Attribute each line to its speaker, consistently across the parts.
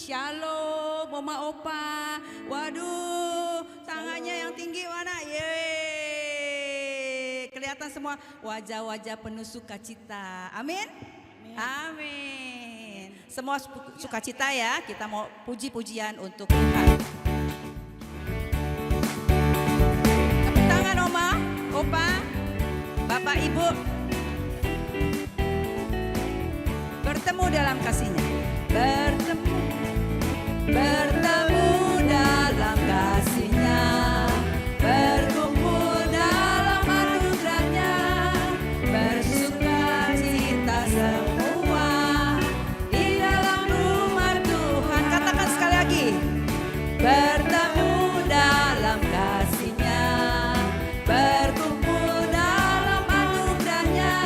Speaker 1: Shalom, Oma Opa. Waduh, tangannya yang tinggi mana? Yeay. Kelihatan semua wajah-wajah penuh sukacita. Amin. Amin. Semua sukacita ya. Kita mau puji-pujian untuk Tuhan. Tepuk tangan Oma, Opa, Bapak Ibu. Bertemu dalam kasih-Nya. Bertemu dalam kasih-Nya, berkumpul dalam anugerah-Nya, bersukacita semua di dalam rumah Tuhan. Katakan sekali lagi, bertemu dalam kasih-Nya, berkumpul dalam anugerah-Nya,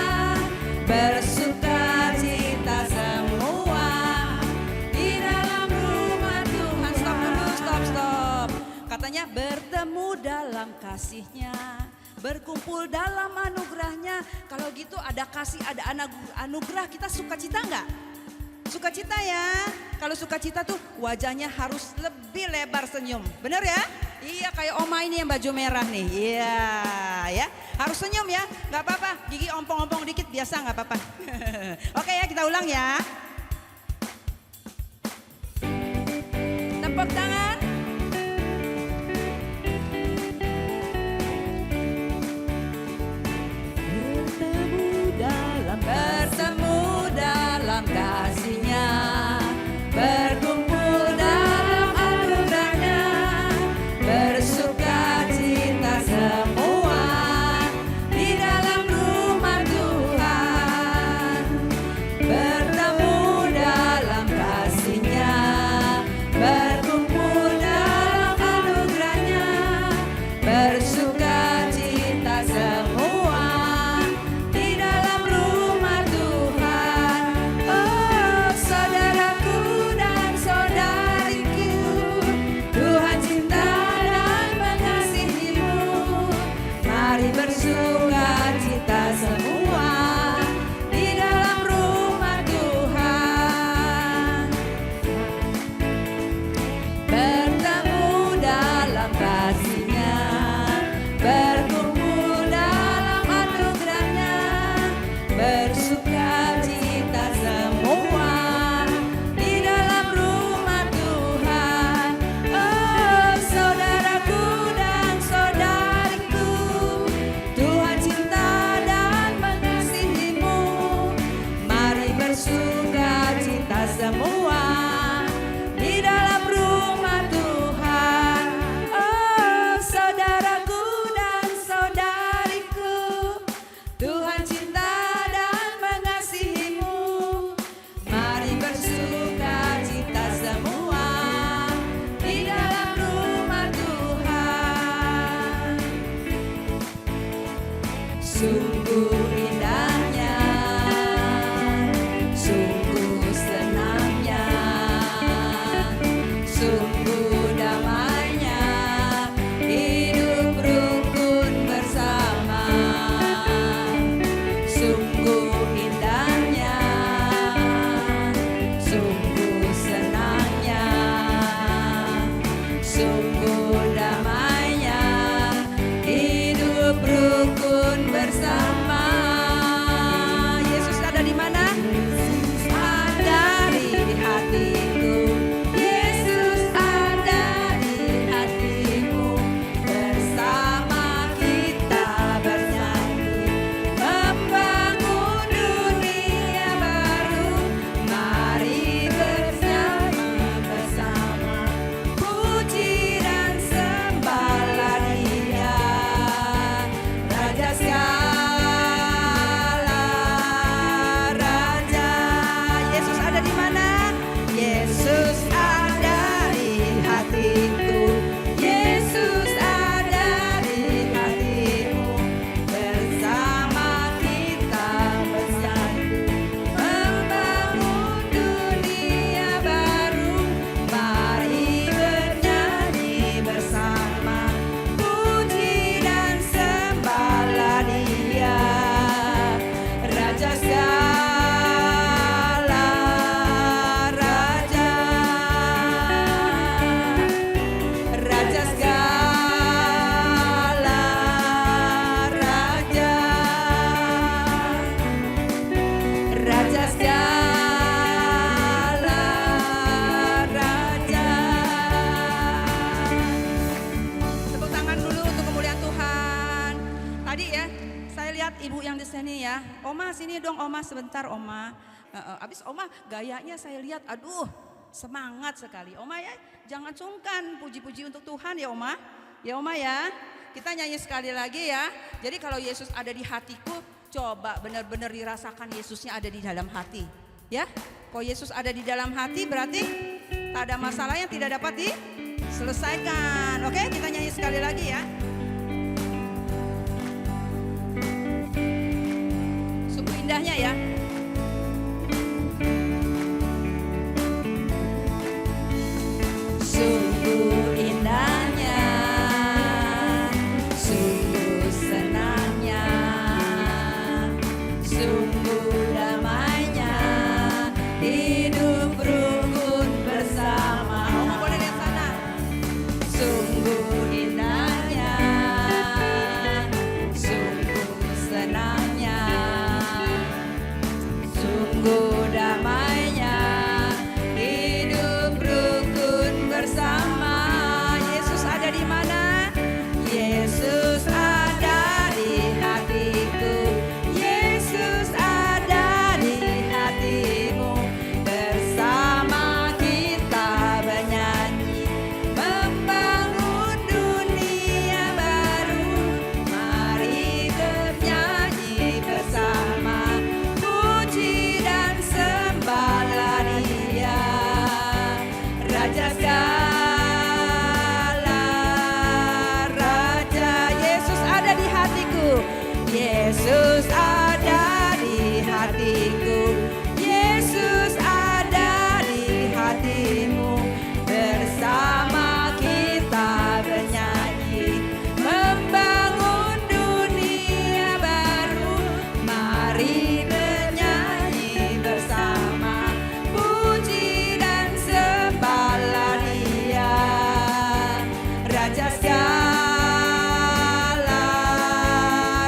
Speaker 1: bersukacita semua di dalam rumah Tuhan. Stop. Katanya bertemu dalam kasih-Nya, berkumpul dalam anugerah-Nya. Kalau gitu ada kasih, ada anugerah, kita sukacita enggak? Sukacita ya. Kalau sukacita tuh wajahnya harus lebih lebar senyum. Bener ya? Iya, kayak Oma ini yang baju merah nih. Iya ya. Harus senyum ya. Gak apa-apa. Gigi ompong-ompong dikit biasa gak apa-apa. Oke ya, kita ulang ya. Tepuk tangan. Bertemu dalam kasih-Nya, berkumpul dalam anugerah-Nya, bersukacita semua di dalam rumah Tuhan. Bertemu dalam kasih-Nya, berkumpul ya. Oma sini dong Oma sebentar Oma. Abis Oma gayanya saya lihat aduh semangat sekali. Oma ya jangan sungkan puji-puji untuk Tuhan ya Oma. Ya Oma ya. Kita nyanyi sekali lagi ya. Jadi kalau Yesus ada di hatiku, coba benar-benar dirasakan Yesusnya ada di dalam hati. Ya. Kalau Yesus ada di dalam hati berarti tak ada masalah yang tidak dapat diselesaikan. Oke, kita nyanyi sekali lagi ya. Sungguh indahnya ya. Sungguh indahnya, sungguh senangnya, sungguh damainya, hidup rukun bersama. Oma boleh lihat sana. Sungguh indahnya, sungguh senangnya, sungguh damainya, hidup rukun bersama. Yesus ada di mana? Yesus ada di hatiku. Yesus ada di hatimu. Bersama kita bernyanyi, membangun dunia baru. Mari bernyanyi bersama, puji dan sembahlah Dia, Raja segala raja. Yesus ada di hatiku. Yesus ada di hatiku. Yesus ada di hatimu. Bersama kita bernyanyi, membangun dunia baru. Mari bernyanyi bersama, puji dan sembahlah Dia, Raja segala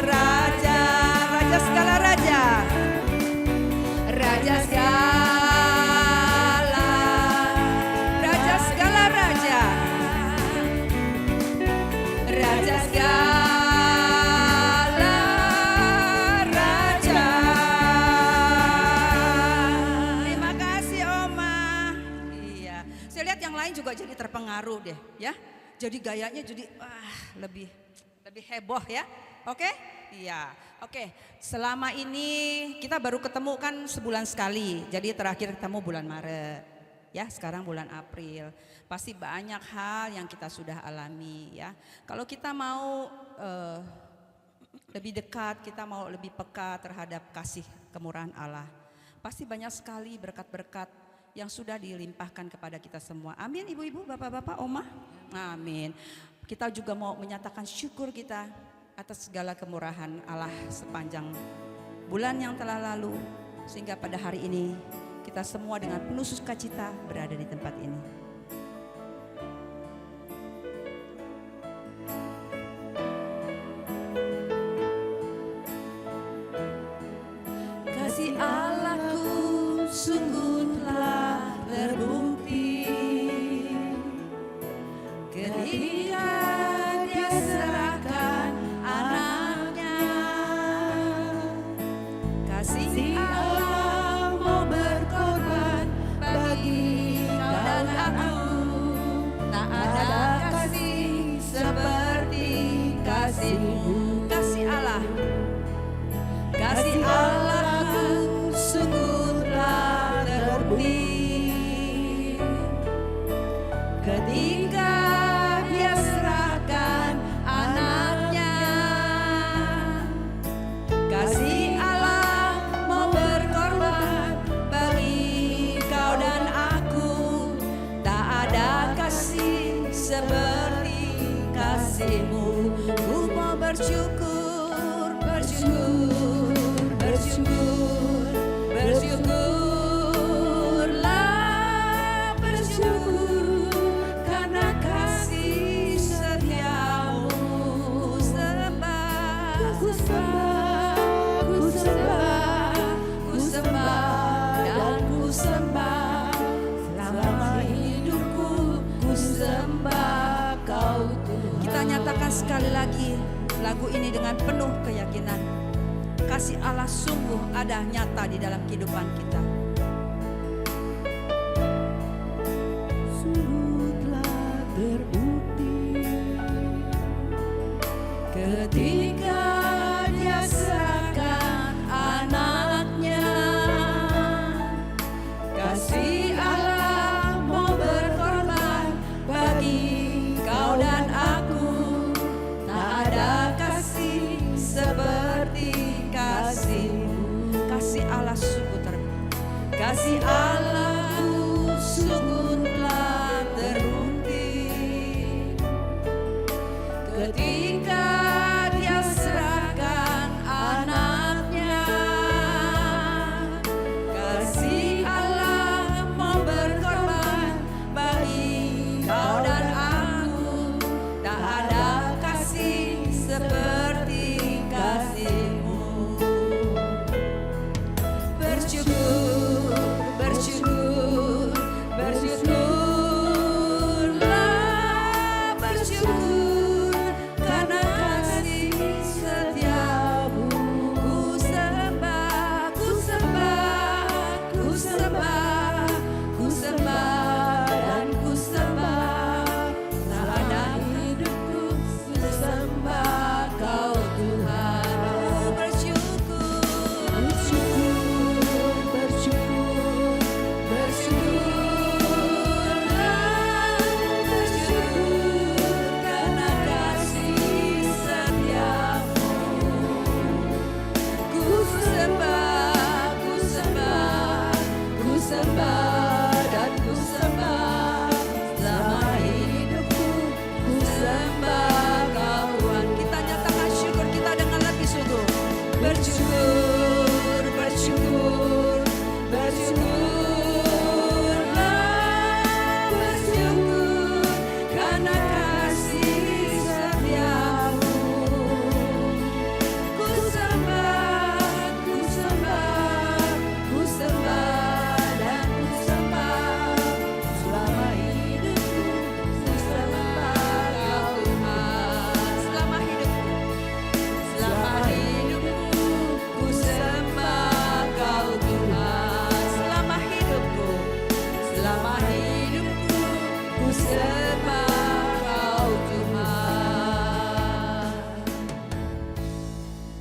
Speaker 1: raja, Raja segala raja, Raja segala, Raja segala raja, Raja segala raja. Terima kasih Oma. Iya, saya lihat yang lain juga jadi terpengaruh deh ya. Jadi gayanya jadi lebih heboh ya. Oke? Iya. Oke, selama ini kita baru ketemu kan sebulan sekali. Jadi terakhir ketemu bulan Maret. Ya, sekarang bulan April. Pasti banyak hal yang kita sudah alami ya. Kalau kita mau lebih dekat, kita mau lebih peka terhadap kasih kemurahan Allah, pasti banyak sekali berkat-berkat yang sudah dilimpahkan kepada kita semua. Amin ibu-ibu, bapak-bapak, oma. Amin. Kita juga mau menyatakan syukur kita atas segala kemurahan Allah sepanjang bulan yang telah lalu, sehingga pada hari ini kita semua dengan penuh sukacita berada di tempat ini. Kasih Allahku sungguh telah terbukti ketika Dia serahkan anaknya. Kasih Allah mau berkorban bagi kau dan aku. Tak ada kasih seperti kasih-Mu. Kasih Allah, kasih Allahku sungguh telah terbukti ketika Dia serahkan anaknya. Kasih Allah mau berkorban bagi kau dan aku. Tak ada kasih seperti kasih-Mu. Ku mau bersyukur, bersyukur, bersyukur, bersyukurlah, bersyukur karena kasih setia-Mu. Ku sembah, ku sembah, ku sembah, ku sembah dan ku sembah. Selama hidupku ku sembah Kau Tuhan. Kita nyatakan sekali lagi lagu ini dengan penuh keyakinan. kasih Allah sungguh ada nyata di dalam kehidupan kita.
Speaker 2: Sungguhlah terbukti
Speaker 1: Ketika Dia serahkan anaknya, kasih Allah mau berkorban bagi kau dan aku. Tak ada kasih seperti kasih-Mu. Kasih Allah sungguh terbukti. Kasih Allah sungguh telah terbukti. Ketika Dia serahkan anaknya, kasih Allah mau berkorban bagi kau dan aku. Tak ada kasih seperti kasih-Mu. Bersyukur, bersyukur, bersyukurlah, bersyukur karena kasih setiamu. Ku sembah, ku sembah, ku sembah, ku sembah dan ku sembah. Tak ada hidupku, ku sembah Kau Tuhan. Ku bersyukur,
Speaker 2: bersyukur, bersyukur,
Speaker 1: bersyukurlah, bersyukur karena kasih setiamu. Ku sembah, ku sembah, ku sembah dan ku sembah. Selama hidupku ku sembah Kau Tuhan. Kita nyatakan syukur kita dengan hati sungguh. Bersyukur, bersyukur, bersyukurlah, bersyukur karena kasih setiamu. Ku sembah, ku sembah, ku sembah dan ku sembah. Selama hidupku ku sembah Kau Tuhan. Selama hidupku, selama hidupku ku sembah Kau Tuhan. Selama hidupku, selama hidupku ku sembah Kau Tuhan.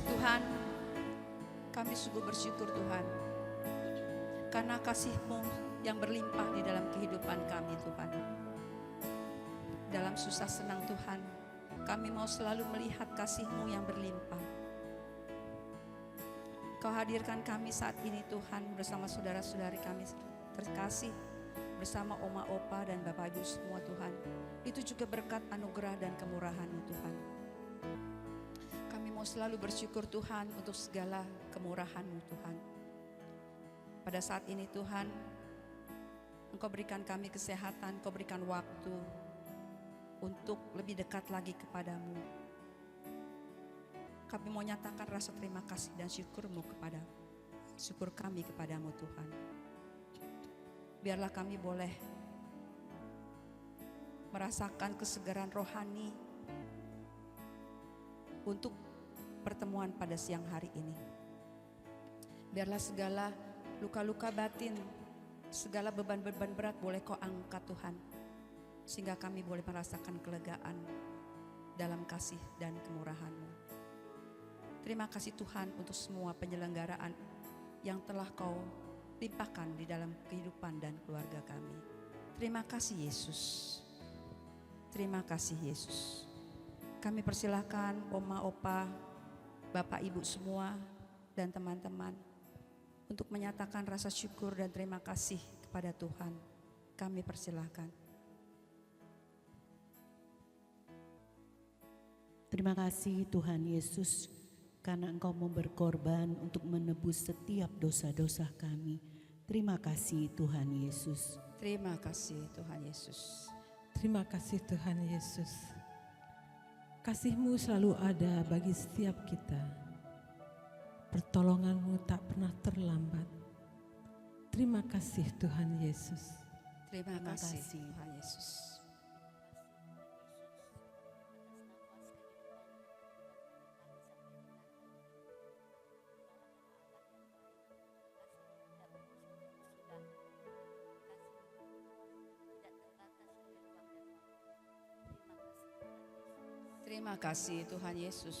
Speaker 1: Tuhan, kami sungguh bersyukur Tuhan, karena kasih-Mu yang berlimpah di dalam kehidupan kami Tuhan. Dalam susah senang Tuhan, kami mau selalu melihat kasih-Mu yang berlimpah. Kau hadirkan kami saat ini Tuhan bersama saudara-saudari kami terkasih, bersama oma opa dan bapak ibu semua Tuhan. Itu juga berkat anugerah dan kemurahan-Mu Tuhan. Kami mau selalu bersyukur Tuhan untuk segala kemurahan-Mu Tuhan. Pada saat ini Tuhan, Engkau berikan kami kesehatan, Engkau berikan waktu untuk lebih dekat lagi kepadamu. Kami mau nyatakan rasa terima kasih dan syukur-Mu kepada syukur kami kepadamu Tuhan. Biarlah kami boleh merasakan kesegaran rohani untuk pertemuan pada siang hari ini. Biarlah segala luka-luka batin, segala beban-beban berat boleh Kau angkat Tuhan, sehingga kami boleh merasakan kelegaan dalam kasih dan kemurahan-Mu. Terima kasih Tuhan untuk semua penyelenggaraan yang telah Kau limpahkan di dalam kehidupan dan keluarga kami. Terima kasih Yesus. Terima kasih Yesus. Kami persilakan oma, opa, bapak, ibu semua dan teman-teman untuk menyatakan rasa syukur dan terima kasih kepada Tuhan. Kami persilakan.
Speaker 2: Terima kasih Tuhan Yesus, karena Engkau mau berkorban untuk menebus setiap dosa-dosa kami. Terima kasih Tuhan Yesus.
Speaker 1: Terima kasih Tuhan Yesus.
Speaker 3: Terima kasih Tuhan Yesus. Kasih-Mu selalu ada bagi setiap kita. Pertolongan-Mu tak pernah terlambat. Terima kasih Tuhan Yesus.
Speaker 1: Terima kasih Tuhan Yesus. Terima kasih Tuhan Yesus.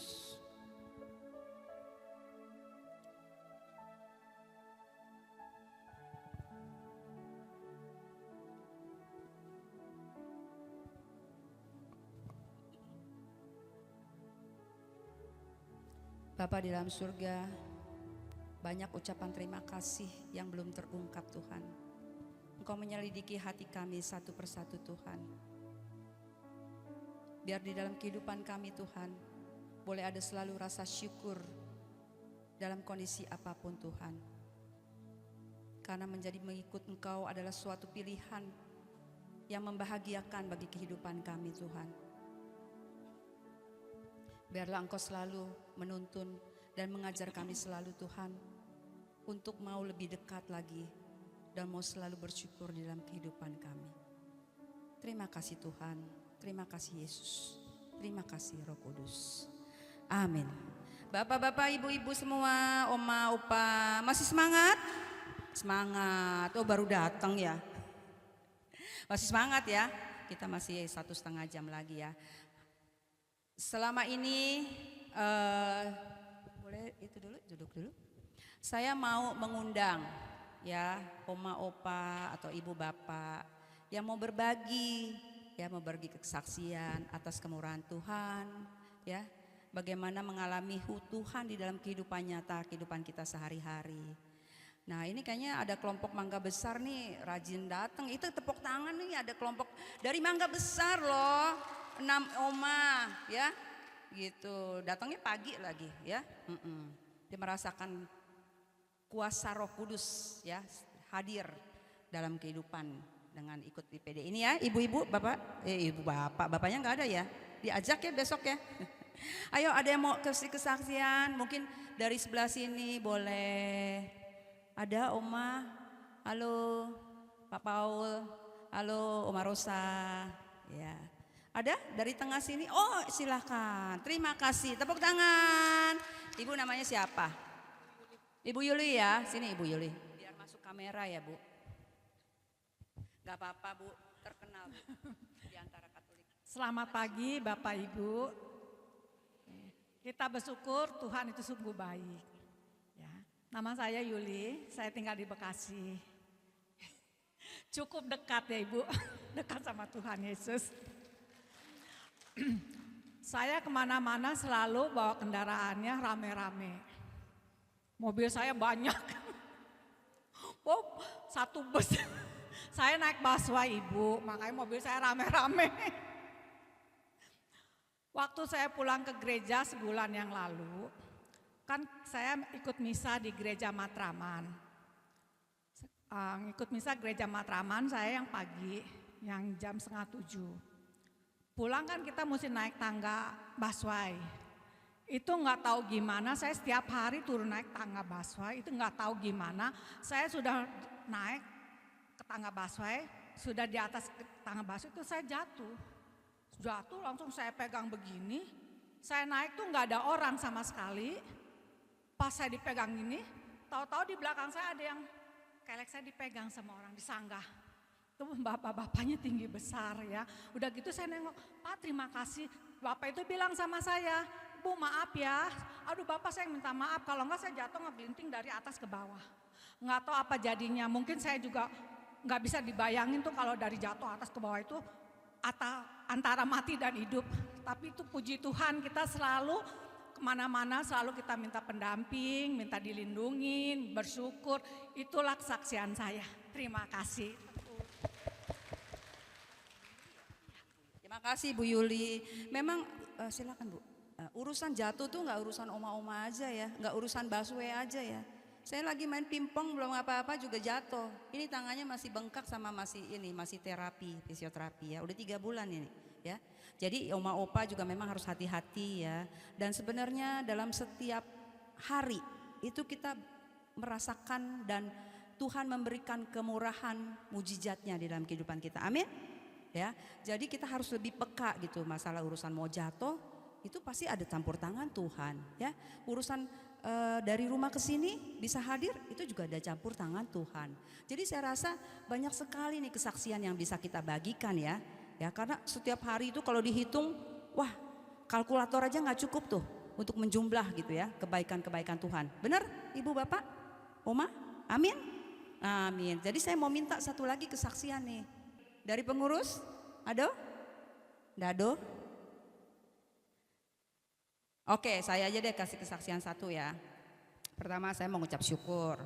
Speaker 1: Bapa di dalam surga, banyak ucapan terima kasih yang belum terungkap Tuhan. Engkau menyelidiki hati kami satu persatu Tuhan. Biar di dalam kehidupan kami Tuhan, boleh ada selalu rasa syukur dalam kondisi apapun Tuhan. Karena menjadi mengikut Engkau adalah suatu pilihan yang membahagiakan bagi kehidupan kami Tuhan. Biarlah Engkau selalu menuntun dan mengajar kami selalu Tuhan, untuk mau lebih dekat lagi dan mau selalu bersyukur di dalam kehidupan kami. Terima kasih Tuhan, terima kasih Yesus, terima kasih Roh Kudus. Amin. Bapak-bapak, ibu-ibu semua, oma, opa, masih semangat? Semangat, oh baru datang ya. Masih semangat ya, kita masih 1,5 jam lagi ya. Selama ini, boleh itu dulu, duduk dulu. Saya mau mengundang ya oma opa atau ibu bapak yang mau berbagi, ya mau berbagi kesaksian atas kemurahan Tuhan, ya bagaimana mengalami Tuhan di dalam kehidupan nyata, kehidupan kita sehari-hari. Nah ini kayaknya ada kelompok Mangga Besar nih rajin datang, itu tepuk tangan nih, ada kelompok dari Mangga Besar loh, 6 oma ya gitu, datangnya pagi lagi ya. Dia merasakan kuasa Roh Kudus ya hadir dalam kehidupan dengan ikut IPD ini ya, ibu-ibu bapak, ibu bapak, bapaknya nggak ada ya, diajak ya besok ya. Ayo ada yang mau kasih kesaksian, mungkin dari sebelah sini boleh. Ada Oma, halo Pak Paul, halo Oma Rosa, ya. Ada dari tengah sini, oh silahkan, terima kasih, tepuk tangan. Ibu namanya siapa? Ibu Yuli ya, sini Ibu Yuli. Biar masuk kamera ya Bu. Gak apa-apa Bu, terkenal Bu, di antara Katolik.
Speaker 4: Selamat pagi Bapak Ibu. Kita bersyukur Tuhan itu sungguh baik. Ya, nama saya Yuli, saya tinggal di Bekasi. Cukup dekat ya Ibu, dekat sama Tuhan Yesus. Saya kemana-mana selalu bawa kendaraannya rame-rame. Mobil saya banyak. Oh, satu bus. Saya naik busway Ibu, makanya mobil saya rame-rame. Waktu saya pulang ke gereja sebulan yang lalu, kan saya ikut misa di gereja Matraman. Ikut misa gereja Matraman saya yang pagi, yang jam 6:30. Pulang kan kita mesti naik tangga busway. Itu nggak tahu gimana, saya setiap hari turun naik tangga busway, itu nggak tahu gimana. Saya sudah naik ke tangga busway, sudah di atas tangga busway itu saya jatuh. Jatuh langsung saya pegang begini, saya naik tuh nggak ada orang sama sekali. Pas saya dipegang ini, tahu-tahu di belakang saya ada yang kelek saya dipegang sama orang, disanggah. Itu bapak-bapaknya tinggi besar ya. Udah gitu saya nengok, Pak terima kasih. Bapak itu bilang sama saya, Bu maaf ya. Aduh Bapak saya minta maaf, kalau enggak saya jatuh ngegelinting dari atas ke bawah. Nggak tahu apa jadinya, mungkin saya juga nggak bisa dibayangin tuh kalau dari jatuh atas ke bawah itu antara mati dan hidup. Tapi itu puji Tuhan, kita selalu kemana-mana selalu kita minta pendamping, minta dilindungin, bersyukur. Itulah kesaksian saya. Terima kasih.
Speaker 1: Terima kasih Bu Yuli. Memang silakan Bu. Urusan jatuh tuh nggak urusan oma-oma aja ya, nggak urusan busway aja ya. Saya lagi main pingpong belum apa-apa juga jatuh. Ini tangannya masih bengkak sama masih terapi, fisioterapi ya. Udah 3 bulan ini ya. Jadi oma opa juga memang harus hati-hati ya. Dan sebenarnya dalam setiap hari itu kita merasakan dan Tuhan memberikan kemurahan mujizatnya di dalam kehidupan kita. Amin. Ya, jadi kita harus lebih peka gitu, masalah urusan mau jatuh itu pasti ada campur tangan Tuhan ya. Urusan dari rumah ke sini bisa hadir itu juga ada campur tangan Tuhan. Jadi saya rasa banyak sekali nih kesaksian yang bisa kita bagikan ya. Ya karena setiap hari itu kalau dihitung wah kalkulator aja nggak cukup tuh untuk menjumlah gitu ya kebaikan-kebaikan Tuhan. Benar Ibu Bapak? Oma? Amin? Amin. Jadi saya mau minta satu lagi kesaksian nih. Dari pengurus? Ado? Dado? Oke, saya aja deh kasih kesaksian satu ya. Pertama saya mau ngucap syukur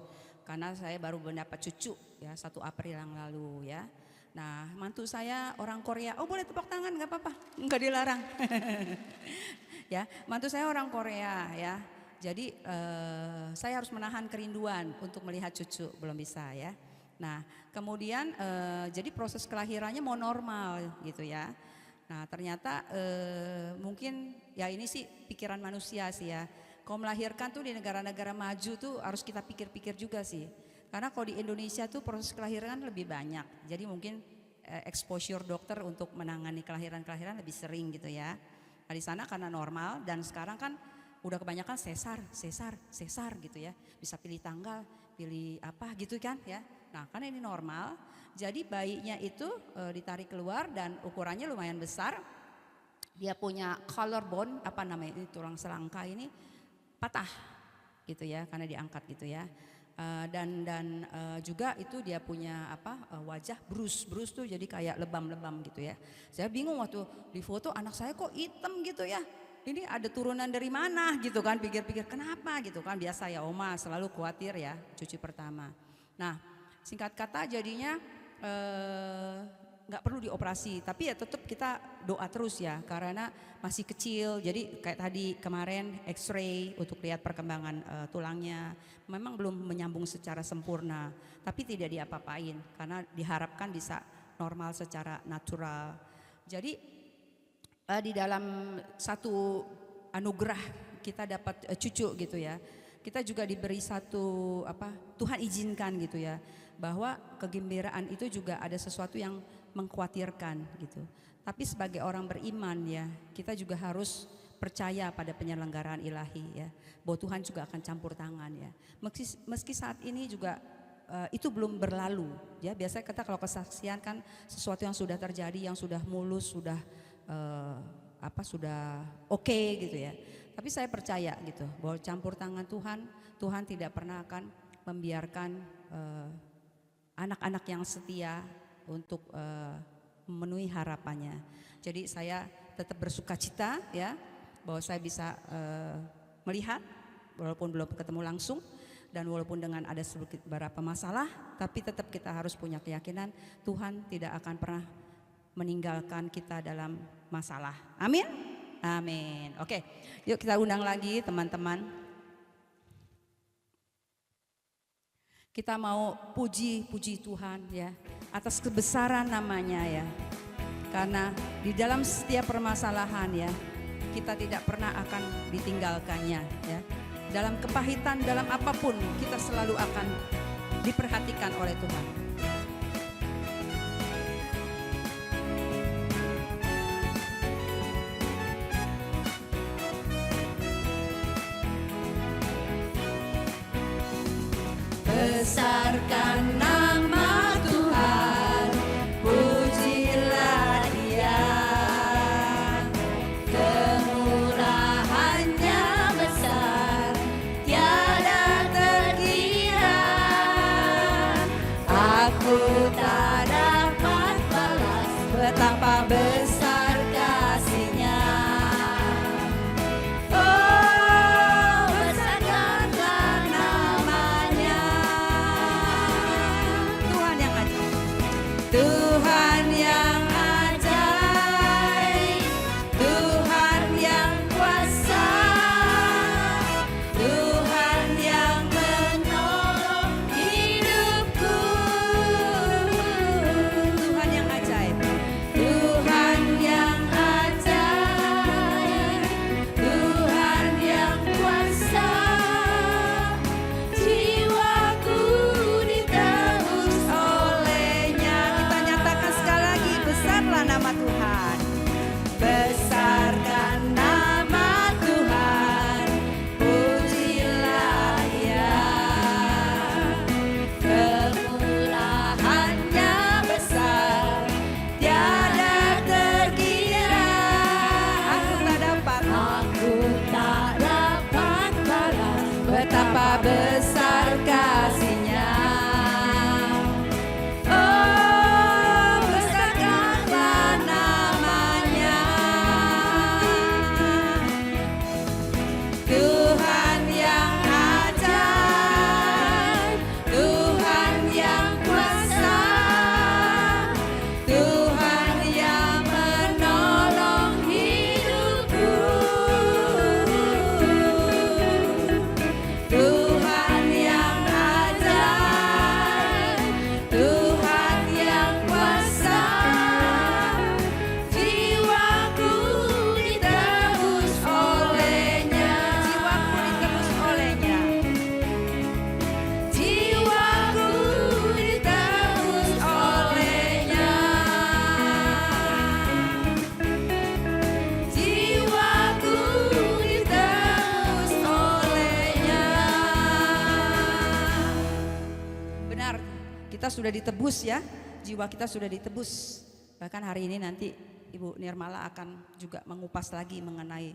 Speaker 1: karena saya baru mendapat cucu ya 1 April yang lalu ya. Nah mantu saya orang Korea, oh boleh tepuk tangan nggak apa-apa, nggak dilarang. Ya, mantu saya orang Korea ya. Jadi saya harus menahan kerinduan untuk melihat cucu, belum bisa ya. Nah kemudian jadi proses kelahirannya mau normal gitu ya. Nah ternyata mungkin ya ini sih pikiran manusia sih ya. Kalau melahirkan tuh di negara-negara maju tuh harus kita pikir-pikir juga sih. Karena kalau di Indonesia tuh proses kelahiran lebih banyak. Jadi mungkin exposure dokter untuk menangani kelahiran-kelahiran lebih sering gitu ya. Nah di sana karena normal dan sekarang kan udah kebanyakan sesar gitu ya. Bisa pilih tanggal, pilih apa gitu kan ya. Nah kan ini normal. Jadi bayinya itu ditarik keluar dan ukurannya lumayan besar. Dia punya collarbone, apa namanya ini tulang selangka ini patah gitu ya karena diangkat gitu ya. Dan juga itu dia punya wajah brus tuh jadi kayak lebam-lebam gitu ya. Saya bingung waktu di foto anak saya kok hitam gitu ya. Ini ada turunan dari mana gitu kan, pikir-pikir kenapa gitu kan. Biasa ya oma selalu khawatir ya cucu pertama. Nah singkat kata jadinya nggak perlu dioperasi, tapi ya tetap kita doa terus ya karena masih kecil. Jadi kayak tadi kemarin X-ray untuk lihat perkembangan tulangnya memang belum menyambung secara sempurna, tapi tidak diapa-apain karena diharapkan bisa normal secara natural. Jadi di dalam satu anugerah kita dapat cucu gitu ya. Kita juga diberi satu Tuhan izinkan gitu ya, bahwa kegembiraan itu juga ada sesuatu yang mengkhawatirkan gitu. Tapi sebagai orang beriman ya, kita juga harus percaya pada penyelenggaraan ilahi ya, bahwa Tuhan juga akan campur tangan ya. Meski saat ini juga itu belum berlalu ya. Biasanya kita kalau kesaksian kan sesuatu yang sudah terjadi, yang sudah mulus, sudah sudah oke gitu ya. Tapi saya percaya gitu bahwa campur tangan Tuhan tidak pernah akan membiarkan anak-anak yang setia untuk memenuhi harapannya. Jadi saya tetap bersuka cita ya bahwa saya bisa melihat walaupun belum ketemu langsung dan walaupun dengan ada sedikit beberapa masalah, tapi tetap kita harus punya keyakinan Tuhan tidak akan pernah meninggalkan kita dalam masalah. Amin. Amin. Oke, yuk kita undang lagi teman-teman. Kita mau puji Tuhan ya atas kebesaran namanya ya. Karena di dalam setiap permasalahan ya kita tidak pernah akan ditinggalkannya ya. Dalam kepahitan, dalam apapun kita selalu akan diperhatikan oleh Tuhan. Besarkan nama Tuhan, pujilah Dia. Kemurahannya besar, tiada terkira. Aku tak dapat balas betapa besar kasih-Nya. Oh, besarkanlah namanya. Tuhan yang ajaib, Tuhan yang kuasa, Tuhan yang menolong hidupku. Tuhan yang ajaib, Tuhan yang ajaib, Tuhan yang kuasa. Jiwaku ditebus olehnya. Kita nyatakan sekali lagi, besarlah nama Tuhan. Besarkan nama Tuhan, pujilah Dia. Kemurahannya besar, tiada terkira. Aku tak dapat sudah ditebus ya, jiwa kita sudah ditebus. Bahkan hari ini nanti Ibu Nirmala akan juga mengupas lagi mengenai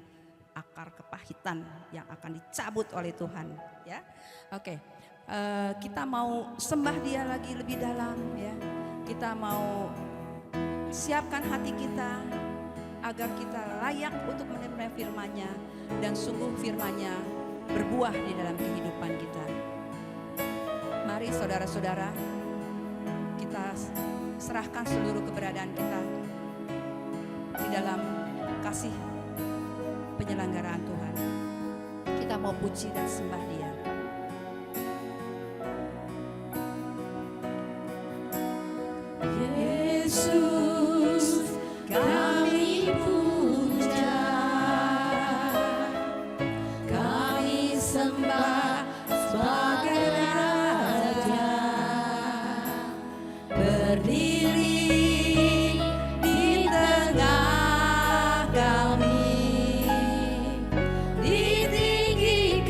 Speaker 1: akar kepahitan yang akan dicabut oleh Tuhan ya. Oke, kita mau sembah Dia lagi lebih dalam ya. Kita mau siapkan hati kita agar kita layak untuk menerima firman-Nya dan sungguh firman-Nya berbuah di dalam kehidupan kita. Mari saudara-saudara, kita serahkan seluruh keberadaan kita di dalam kasih penyelenggaraan Tuhan. Kita mau puji dan sembah Dia.
Speaker 2: Yesus, kami puja, kami sembah sebagai Raja, berdiri di tengah kami, ditinggikan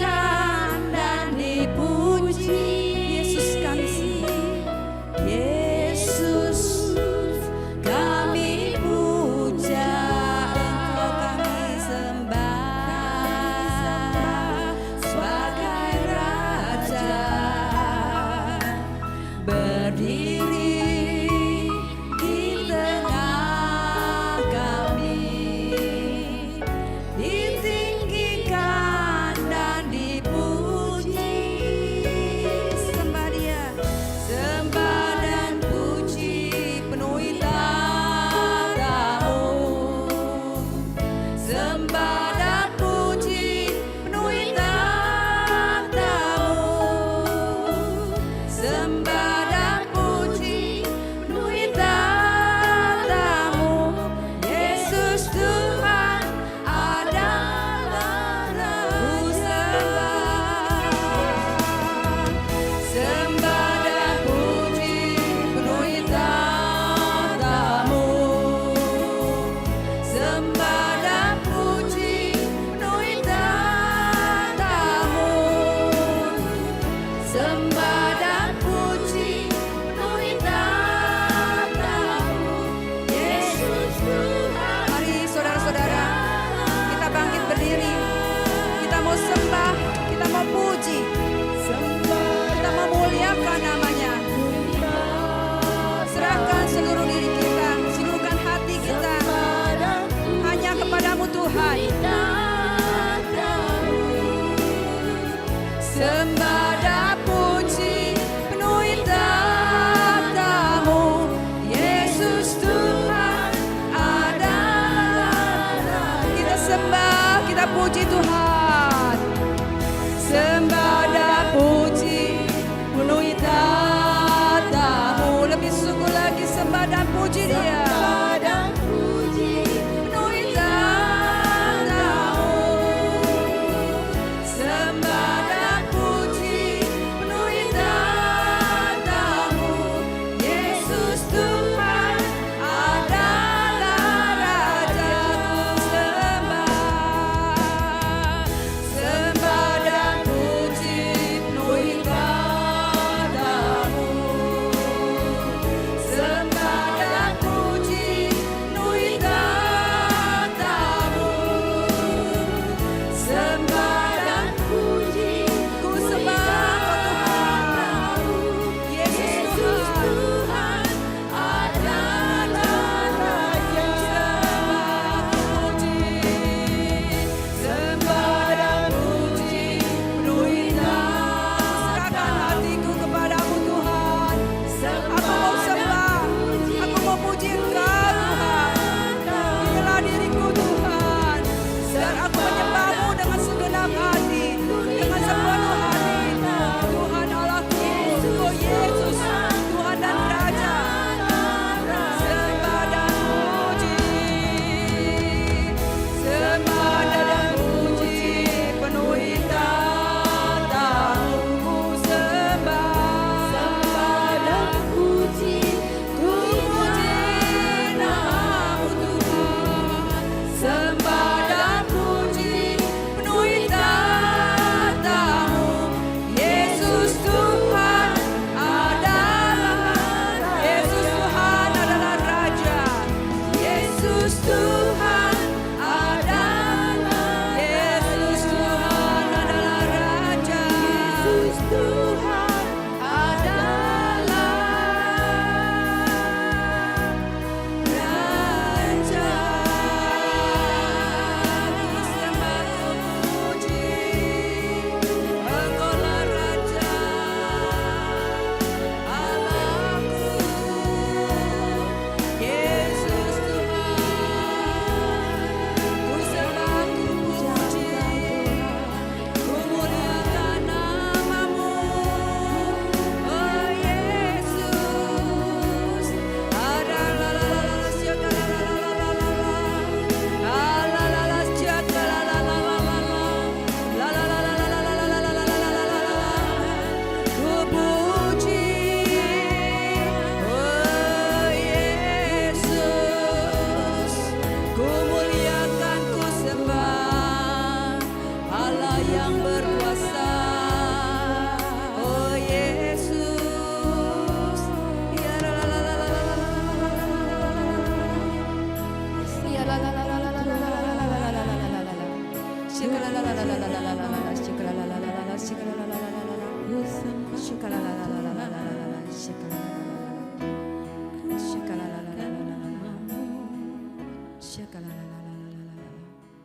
Speaker 1: Syakalalalalalalala.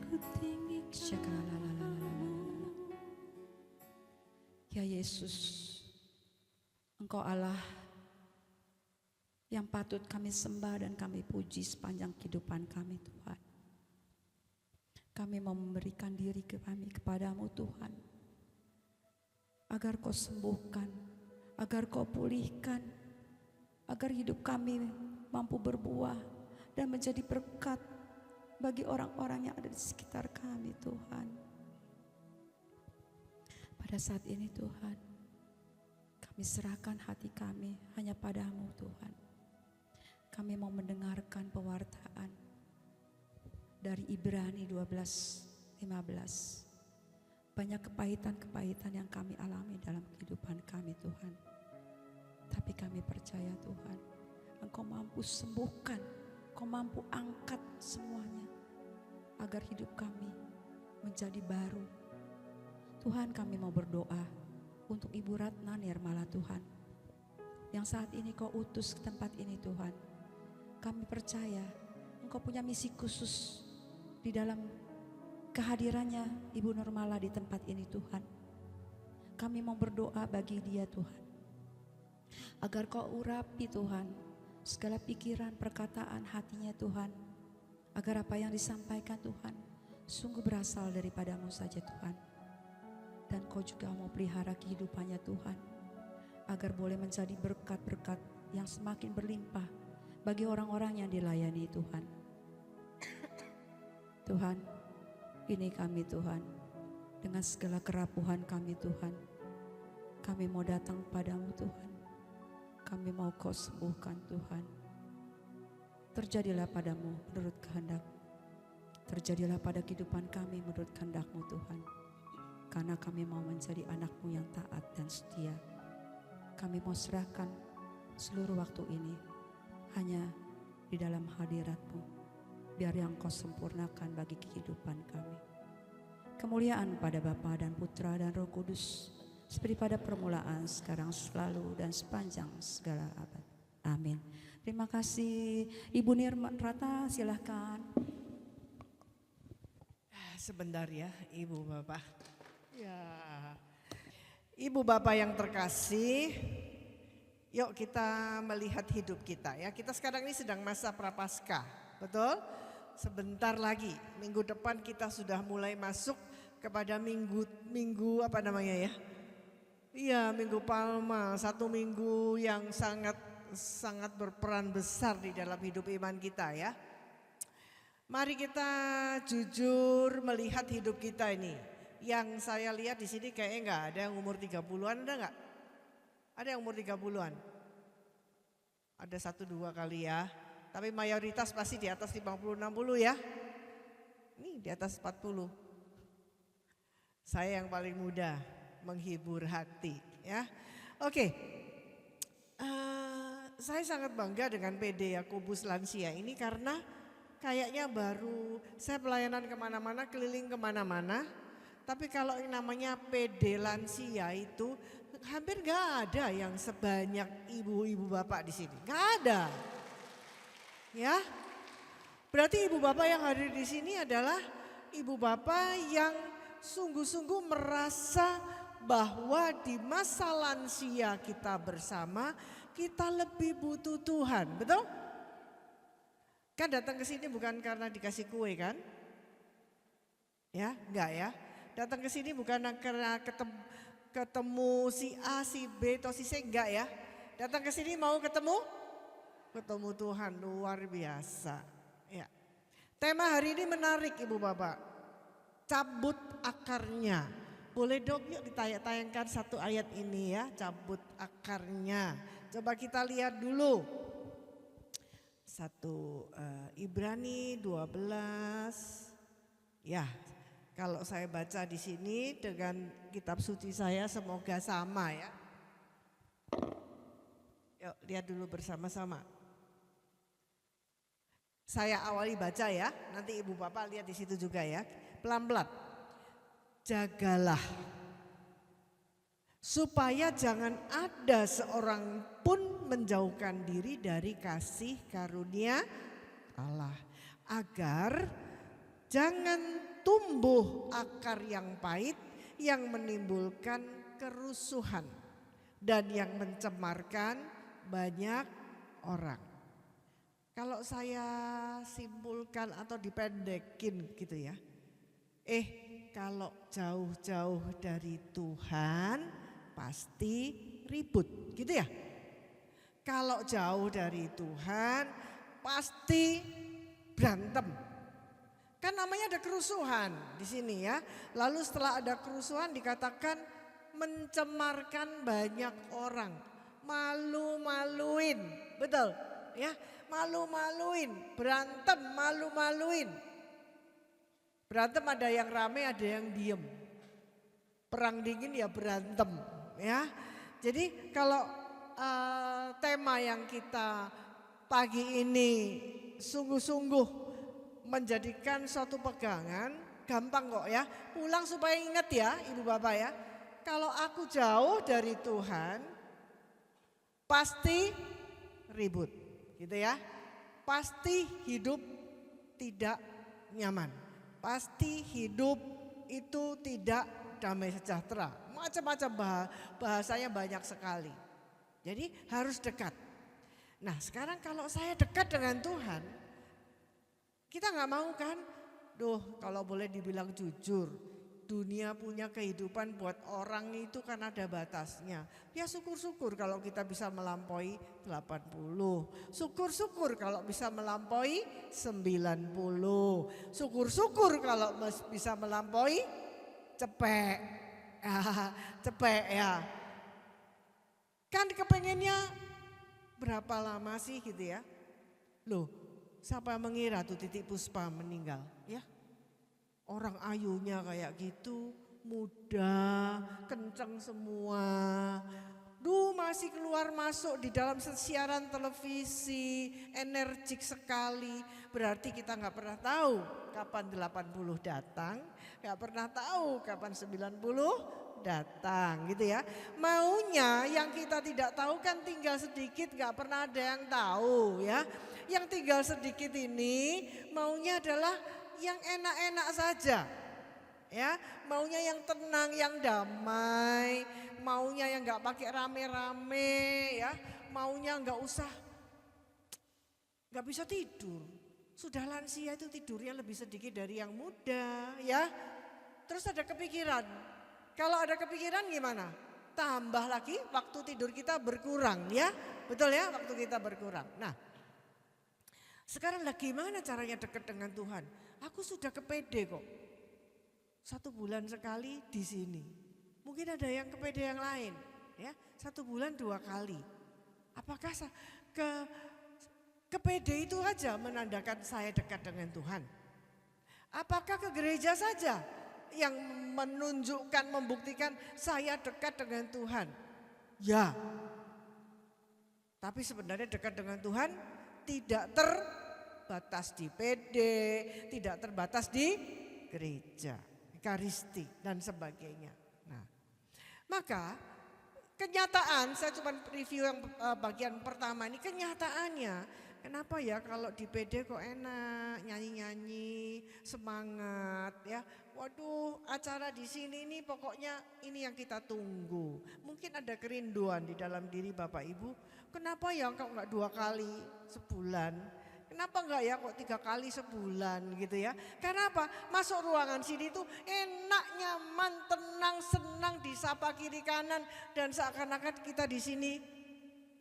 Speaker 1: Ku tinggi syakalalalalalalala. Ya Yesus, Engkau Allah yang patut kami sembah dan kami puji sepanjang kehidupan kami Tuhan. Kami mau memberikan diri kami kepadamu Tuhan, agar Kau sembuhkan, agar Kau pulihkan, agar hidup kami mampu berbuah dan menjadi berkat bagi orang-orang yang ada di sekitar kami Tuhan. Pada saat ini Tuhan, kami serahkan hati kami hanya padamu Tuhan. Kami mau mendengarkan pewartaan dari Ibrani 12:15. Banyak kepahitan-kepahitan yang kami alami dalam kehidupan kami Tuhan. Tapi kami percaya Tuhan, Engkau mampu sembuhkan, Engkau mampu angkat semuanya, agar hidup kami menjadi baru. Tuhan, kami mau berdoa untuk Ibu Ratna Nirmala Tuhan, yang saat ini Kau utus ke tempat ini Tuhan. Kami percaya Engkau punya misi khusus di dalam kehadirannya Ibu Nirmala di tempat ini Tuhan. Kami mau berdoa bagi dia Tuhan, agar Kau urapi Tuhan segala pikiran, perkataan hatinya Tuhan, agar apa yang disampaikan Tuhan sungguh berasal daripadamu saja Tuhan. Dan Kau juga mau pelihara kehidupannya Tuhan, agar boleh menjadi berkat-berkat yang semakin berlimpah bagi orang-orang yang dilayani Tuhan. Tuhan, ini kami Tuhan, dengan segala kerapuhan kami Tuhan, kami mau datang padamu Tuhan. Kami mau Kau sembuhkan Tuhan. Terjadilah padamu menurut kehendak. Terjadilah pada kehidupan kami menurut kehendak-Mu Tuhan. Karena kami mau menjadi anak-Mu yang taat dan setia. Kami mau serahkan seluruh waktu ini hanya di dalam hadirat-Mu. Biar yang Kau sempurnakan bagi kehidupan kami. Kemuliaan pada Bapa dan Putra dan Roh Kudus, seperti pada permulaan, sekarang, selalu, dan sepanjang segala abad. Amin. Terima kasih. Ibu Nirmala, silahkan.
Speaker 5: Sebentar ya, Ibu Bapak. Ya, Ibu Bapak yang terkasih, yuk kita melihat hidup kita ya. Kita sekarang ini sedang masa Prapaskah, betul? Sebentar lagi, minggu depan kita sudah mulai masuk kepada minggu apa namanya ya? Iya, Minggu Palma, satu minggu yang sangat berperan besar di dalam hidup iman kita ya. Mari kita jujur melihat hidup kita ini. Yang saya lihat di sini kayaknya enggak ada yang umur 30-an, ada enggak? Ada yang umur 30-an? Ada 1-2 kali ya. Tapi mayoritas pasti di atas 50-60 ya. Ini di atas 40. Saya yang paling muda, menghibur hati ya. Oke. Saya sangat bangga dengan PD Yakobus Lansia ini karena kayaknya baru saya pelayanan kemana-mana, keliling kemana-mana. Tapi kalau yang namanya PD Lansia itu hampir gak ada yang sebanyak ibu-ibu bapak di sini. Gak ada. Ya, berarti ibu bapak yang hadir di sini adalah ibu bapak yang sungguh-sungguh merasa bahwa di masa lansia kita bersama, kita lebih butuh Tuhan, betul? Kan datang ke sini bukan karena dikasih kue kan? Ya, enggak ya. Datang ke sini bukan karena ketemu si A, si B, atau si C, enggak ya. Datang ke sini mau ketemu Tuhan, luar biasa. Ya. Tema hari ini menarik Ibu Bapak. Cabut akarnya. Boleh dong yuk ditayangkan satu ayat ini ya, cabut akarnya. Coba kita lihat dulu. Ibrani 12. Ya, kalau saya baca di sini dengan kitab suci saya semoga sama ya. Yuk lihat dulu bersama-sama. Saya awali baca ya, nanti Ibu Bapak lihat di situ juga ya. Pelan-pelan. Jagalah supaya jangan ada seorang pun menjauhkan diri dari kasih karunia Allah. agar jangan tumbuh akar yang pahit yang menimbulkan kerusuhan dan yang mencemarkan banyak orang. Kalau saya simpulkan atau dipendekin gitu ya. Kalau jauh-jauh dari Tuhan pasti ribut gitu ya. Kalau jauh dari Tuhan pasti berantem. Kan namanya ada kerusuhan di sini ya. Lalu setelah ada kerusuhan dikatakan mencemarkan banyak orang. Malu-maluin, betul ya. Malu-maluin, berantem malu-maluin. Berantem ada yang rame, ada yang diem. Perang dingin ya berantem ya. Jadi kalau tema yang kita pagi ini sungguh-sungguh menjadikan suatu pegangan, gampang kok ya. Pulang supaya ingat ya Ibu Bapak ya. Kalau aku jauh dari Tuhan pasti ribut gitu ya. Pasti hidup tidak nyaman. Pasti hidup itu tidak damai sejahtera. Macam-macam bahasanya banyak sekali. Jadi harus dekat. Nah sekarang kalau saya dekat dengan Tuhan, kita nggak mau kan? Kalau boleh dibilang jujur, dunia punya kehidupan buat orang itu kan ada batasnya. Ya syukur-syukur kalau kita bisa melampaui 80. Syukur-syukur kalau bisa melampaui 90. Syukur-syukur kalau bisa melampaui cepek. Cepek ya. Kan kepengennya berapa lama sih gitu ya. Siapa yang mengira tuh Titik Puspa meninggal ya. Orang ayunya kayak gitu, muda, kenceng semua. Masih keluar masuk di dalam siaran televisi, energik sekali. Berarti kita gak pernah tahu kapan 80 datang, gak pernah tahu kapan 90 datang gitu ya. Maunya yang kita tidak tahu kan tinggal sedikit, gak pernah ada yang tahu ya. Yang tinggal sedikit ini maunya adalah yang enak-enak saja ya, maunya yang tenang, yang damai, maunya yang nggak pakai rame-rame ya, maunya nggak bisa tidur. Sudah lansia itu tidurnya lebih sedikit dari yang muda ya. Terus ada kepikiran, kalau ada kepikiran gimana? Tambah lagi waktu tidur kita berkurang ya, betul ya, waktu kita berkurang. Nah sekarang gimana caranya dekat dengan Tuhan? Aku sudah kepede kok. 1 bulan sekali di sini. Mungkin ada yang kepede yang lain, ya. 1 bulan 2 kali. Apakah kepede itu aja menandakan saya dekat dengan Tuhan? Apakah ke gereja saja yang menunjukkan, membuktikan saya dekat dengan Tuhan? Ya. Tapi sebenarnya dekat dengan Tuhan tidak terbatas di PD, tidak terbatas di gereja, Ekaristi dan sebagainya. Nah, maka kenyataan, saya cuma review yang bagian pertama ini, kenyataannya kenapa ya kalau di PD kok enak, nyanyi-nyanyi, semangat ya. Waduh, acara di sini ini pokoknya ini yang kita tunggu. Mungkin ada kerinduan di dalam diri Bapak Ibu. Kenapa ya kok enggak 2 kali sebulan? Kenapa enggak ya kok 3 kali sebulan gitu ya? Karena apa? Masuk ruangan sini tuh enak, nyaman, tenang, senang, disapa kiri kanan dan seakan-akan kita di sini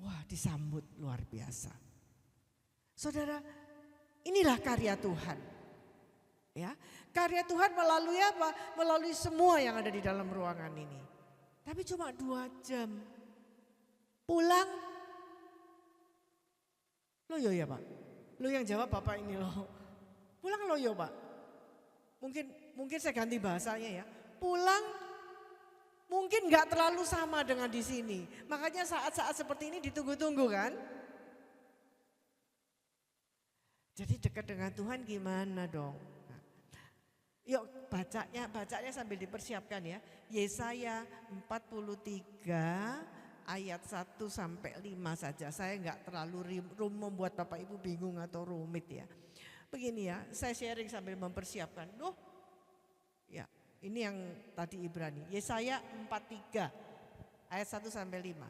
Speaker 5: wah disambut luar biasa. Saudara, inilah karya Tuhan. Ya, karya Tuhan melalui apa? Melalui semua yang ada di dalam ruangan ini. Tapi cuma 2 jam. Pulang. Loyo ya Pak? Lo yang jawab Bapak ini loh. Pulang loyo Pak? Mungkin saya ganti bahasanya ya. Pulang mungkin gak terlalu sama dengan di sini. Makanya saat-saat seperti ini ditunggu-tunggu kan? Jadi dekat dengan Tuhan gimana dong? Nah, yuk bacanya sambil dipersiapkan ya. Yesaya 43 ayat 1 sampai 5 saja. Saya enggak terlalu membuat Bapak Ibu bingung atau rumit ya. Begini ya, saya sharing sambil mempersiapkan. Ya, ini yang tadi Ibrani. Yesaya 43 ayat 1 sampai 5.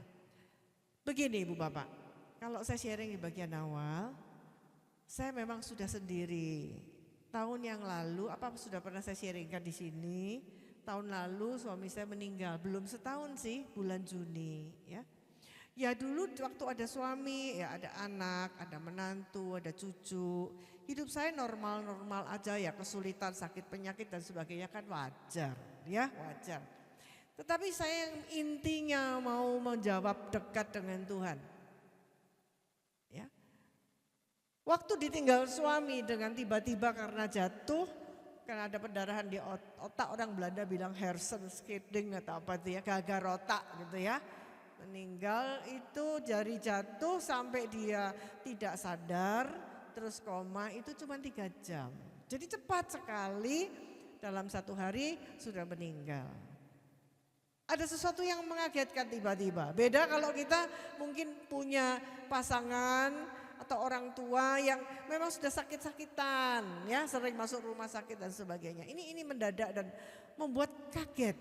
Speaker 5: Begini Ibu Bapak, kalau saya sharing di bagian awal, saya memang sudah sendiri. Tahun yang lalu, apa sudah pernah saya sharingkan di sini? Tahun lalu suami saya meninggal, belum setahun sih, bulan Juni ya. Ya dulu waktu ada suami, ya ada anak, ada menantu, ada cucu. Hidup saya normal-normal aja ya, kesulitan, sakit, penyakit dan sebagainya kan wajar ya, wajar. Tetapi saya yang intinya mau menjawab dekat dengan Tuhan. Ya. Waktu ditinggal suami dengan tiba-tiba karena jatuh, karena ada pendarahan di otak, orang Belanda bilang hersenskidding atau apa itu ya, gagal otak gitu ya. Meninggal itu jari jatuh sampai dia tidak sadar, terus koma itu cuma 3 jam. Jadi cepat sekali, dalam 1 hari sudah meninggal. Ada sesuatu yang mengagetkan tiba-tiba. Beda kalau kita mungkin punya pasangan atau orang tua yang memang sudah sakit-sakitan, ya sering masuk rumah sakit dan sebagainya. Ini mendadak dan membuat kaget.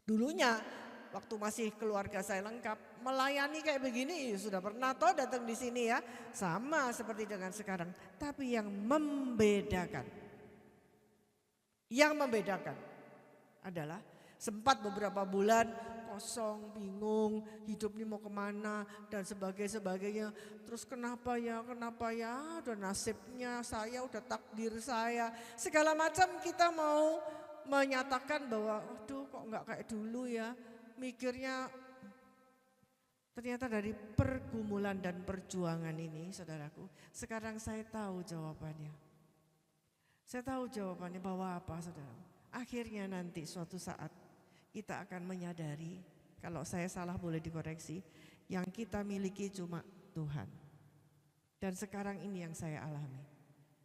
Speaker 5: Dulunya waktu masih keluarga saya lengkap, melayani kayak begini sudah pernah toh datang di sini ya, sama seperti dengan sekarang. Tapi yang membedakan adalah sempat beberapa bulan kosong, bingung, hidup ini mau kemana dan sebagainya. Terus kenapa ya, udah nasibnya saya, udah takdir saya. Segala macam kita mau menyatakan bahwa waduh kok enggak kayak dulu ya. Mikirnya ternyata dari pergumulan dan perjuangan ini saudaraku. Sekarang saya tahu jawabannya. Saya tahu jawabannya bahwa apa saudara. Akhirnya nanti suatu saat kita akan menyadari, kalau saya salah boleh dikoreksi, yang kita miliki cuma Tuhan. Dan sekarang ini yang saya alami.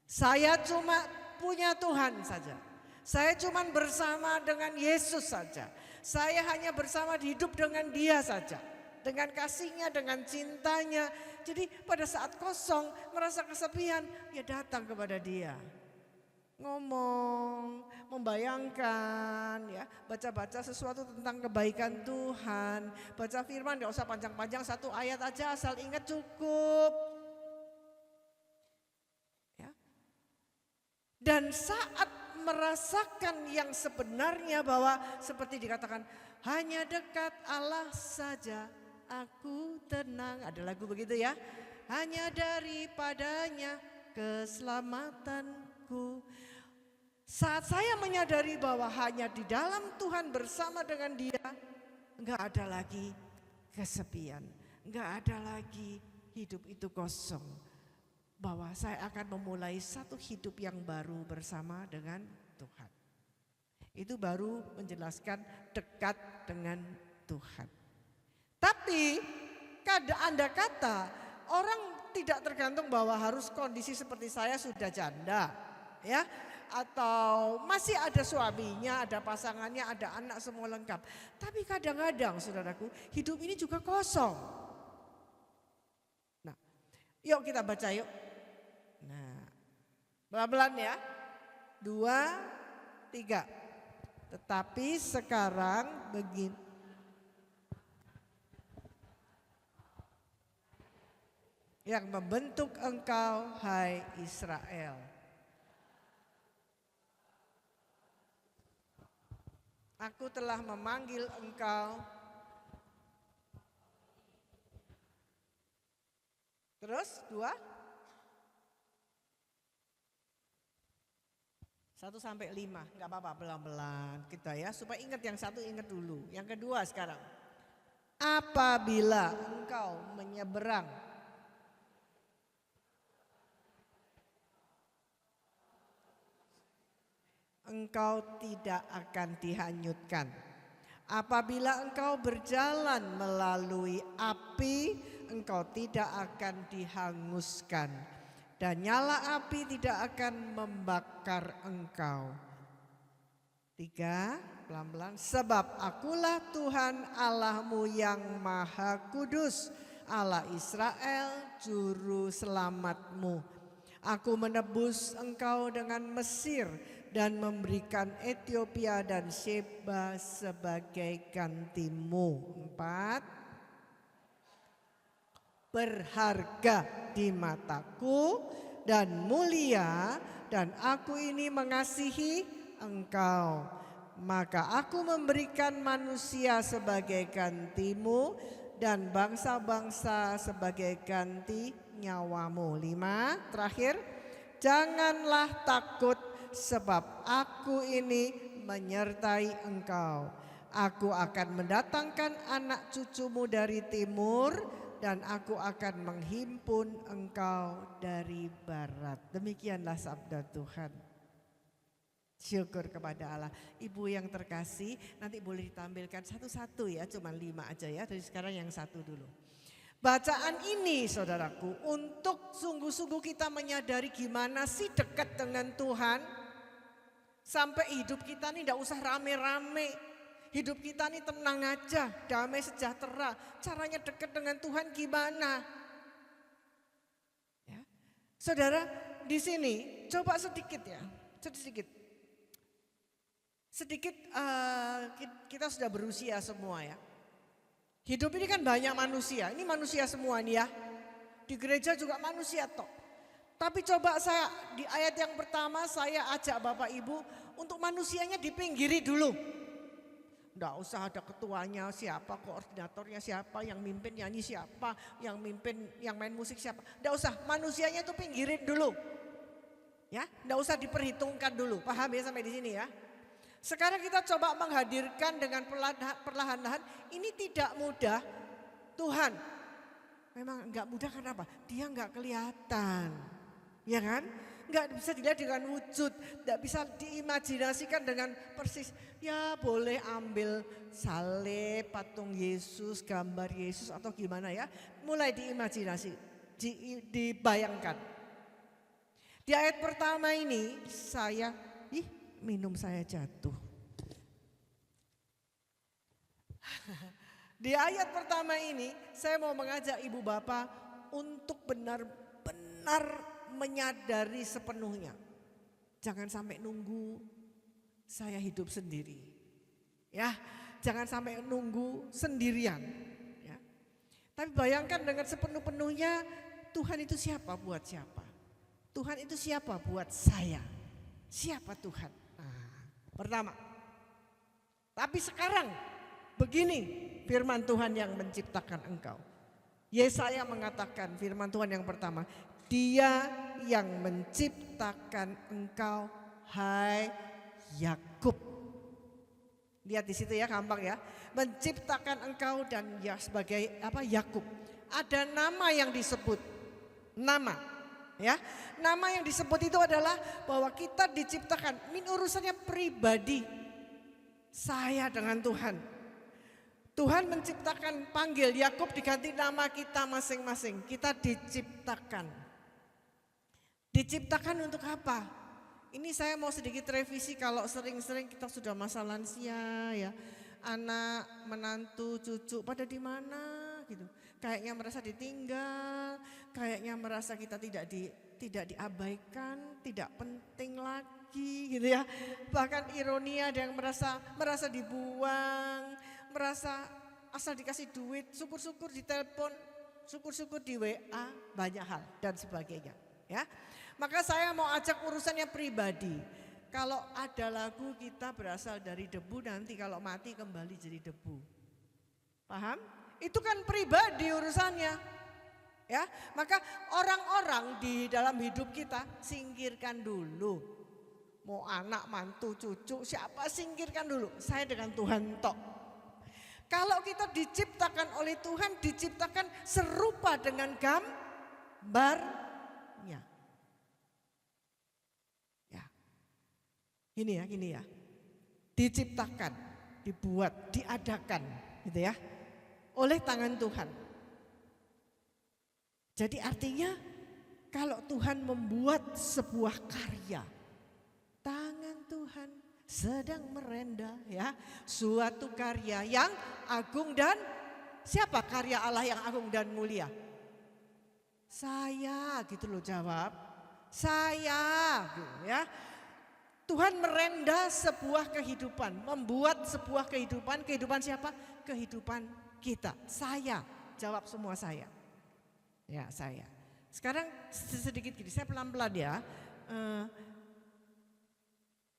Speaker 5: Saya cuma punya Tuhan saja. Saya cuma bersama dengan Yesus saja. Saya hanya bersama hidup dengan Dia saja. Dengan kasihnya, dengan cintanya. Jadi pada saat kosong, merasa kesepian, ya datang kepada Dia. Ngomong, membayangkan, ya, baca-baca sesuatu tentang kebaikan Tuhan, baca firman, gak usah panjang-panjang, 1 ayat aja asal ingat cukup. Ya. Dan saat merasakan yang sebenarnya bahwa seperti dikatakan, hanya dekat Allah saja aku tenang, ada lagu begitu ya, hanya daripadanya keselamatanku. Saat saya menyadari bahwa hanya di dalam Tuhan bersama dengan Dia, enggak ada lagi kesepian, enggak ada lagi hidup itu kosong. Bahwa saya akan memulai satu hidup yang baru bersama dengan Tuhan. Itu baru menjelaskan dekat dengan Tuhan. Tapi Anda kata orang tidak tergantung bahwa harus kondisi seperti saya sudah janda, ya. Atau masih ada suaminya, ada pasangannya, ada anak, semua lengkap. Tapi kadang-kadang saudaraku, hidup ini juga kosong. Nah, yuk kita baca yuk. Nah, pelan-pelan ya. 2, 3. Tetapi sekarang begini. Yang membentuk engkau, hai Israel. Aku telah memanggil engkau. Terus 2. 1 sampai 5, enggak apa-apa, pelan-pelan kita ya, supaya ingat yang satu, ingat dulu. Yang kedua sekarang. Apabila engkau menyeberang, engkau tidak akan dihanyutkan. Apabila engkau berjalan melalui api, engkau tidak akan dihanguskan. Dan nyala api tidak akan membakar engkau. 3, pelan-pelan. Sebab akulah Tuhan Allahmu yang Maha Kudus, Allah Israel, Juru Selamatmu. Aku menebus engkau dengan Mesir dan memberikan Ethiopia dan Sheba sebagai gantimu. 4. Berharga di mataku dan mulia, dan aku ini mengasihi engkau. Maka aku memberikan manusia sebagai gantimu dan bangsa-bangsa sebagai ganti nyawamu. 5. Terakhir, janganlah takut sebab aku ini menyertai engkau. Aku akan mendatangkan anak cucumu dari timur dan aku akan menghimpun engkau dari barat. Demikianlah sabda Tuhan. Syukur kepada Allah. Ibu yang terkasih, nanti boleh ditampilkan satu-satu ya, cuma 5 aja ya. Dari sekarang yang 1 dulu. Bacaan ini saudaraku, untuk sungguh-sungguh kita menyadari gimana sih dekat dengan Tuhan. Sampai hidup kita nih tidak usah rame-rame. Hidup kita nih tenang aja, damai sejahtera. Caranya dekat dengan Tuhan gimana? Ya. Saudara, di sini coba sedikit ya, sedikit. Kita sudah berusia semua ya. Hidup ini kan banyak manusia, ini manusia semua nih ya. Di gereja juga manusia toh. Tapi coba saya di ayat yang pertama saya ajak Bapak Ibu untuk manusianya dipinggiri dulu. Enggak usah ada ketuanya siapa, koordinatornya siapa, yang mimpin nyanyi siapa, yang main musik siapa. Enggak usah, manusianya itu pinggirin dulu. Ya, enggak usah diperhitungkan dulu. Paham ya sampai di sini ya? Sekarang kita coba menghadirkan dengan perlahan-lahan, ini tidak mudah. Tuhan, memang enggak mudah kenapa? Dia enggak kelihatan, ya kan? Enggak bisa dilihat dengan wujud, enggak bisa diimajinasikan dengan persis. Ya boleh ambil salib, patung Yesus, gambar Yesus atau gimana ya. Mulai diimajinasi, dibayangkan. Di ayat pertama ini minum saya jatuh. Di ayat pertama ini saya mau mengajak ibu bapak untuk benar-benar menyadari sepenuhnya. Jangan sampai nunggu saya hidup sendiri. Ya, jangan sampai nunggu sendirian. Ya. Tapi bayangkan dengan sepenuh-penuhnya Tuhan itu siapa buat siapa? Tuhan itu siapa buat saya? Siapa Tuhan? Pertama, tapi sekarang begini firman Tuhan yang menciptakan engkau. Yesaya mengatakan firman Tuhan yang pertama, Dia yang menciptakan engkau, hai Yakub. Lihat di situ ya, gampang ya. Menciptakan engkau dan ya sebagai Yakub. Ada nama yang disebut, nama. Ya, nama yang disebut itu adalah bahwa kita diciptakan, ini urusannya pribadi saya dengan Tuhan. Tuhan menciptakan, panggil Yakub diganti nama kita masing-masing. Kita diciptakan. Diciptakan untuk apa? Ini saya mau sedikit revisi, kalau sering-sering kita sudah masa lansia ya, anak, menantu, cucu pada di mana gitu. Kayaknya merasa ditinggal, kayaknya merasa kita tidak diabaikan, tidak penting lagi gitu ya. Bahkan ironi ada yang merasa dibuang, merasa asal dikasih duit, syukur-syukur ditelepon, syukur-syukur di WA, banyak hal dan sebagainya ya. Maka saya mau ajak urusannya pribadi. Kalau ada lagu kita berasal dari debu, nanti kalau mati kembali jadi debu. Paham? Itu kan pribadi urusannya. Ya, maka orang-orang di dalam hidup kita singkirkan dulu. Mau anak, mantu, cucu, siapa singkirkan dulu. Saya dengan Tuhan tok. Kalau kita diciptakan oleh Tuhan, diciptakan serupa dengan gambarnya. Ya. Gini ya. Diciptakan, dibuat, diadakan gitu ya. Oleh tangan Tuhan. Jadi artinya kalau Tuhan membuat sebuah karya, tangan Tuhan sedang merendah ya, suatu karya yang agung dan siapa karya Allah yang agung dan mulia? Saya gitu loh jawab. Saya, gitu ya. Tuhan merenda sebuah kehidupan, membuat sebuah kehidupan. Kehidupan siapa? Kehidupan kita. Saya, jawab semua saya. Ya, saya. Sekarang sedikit gini, saya pelan-pelan ya.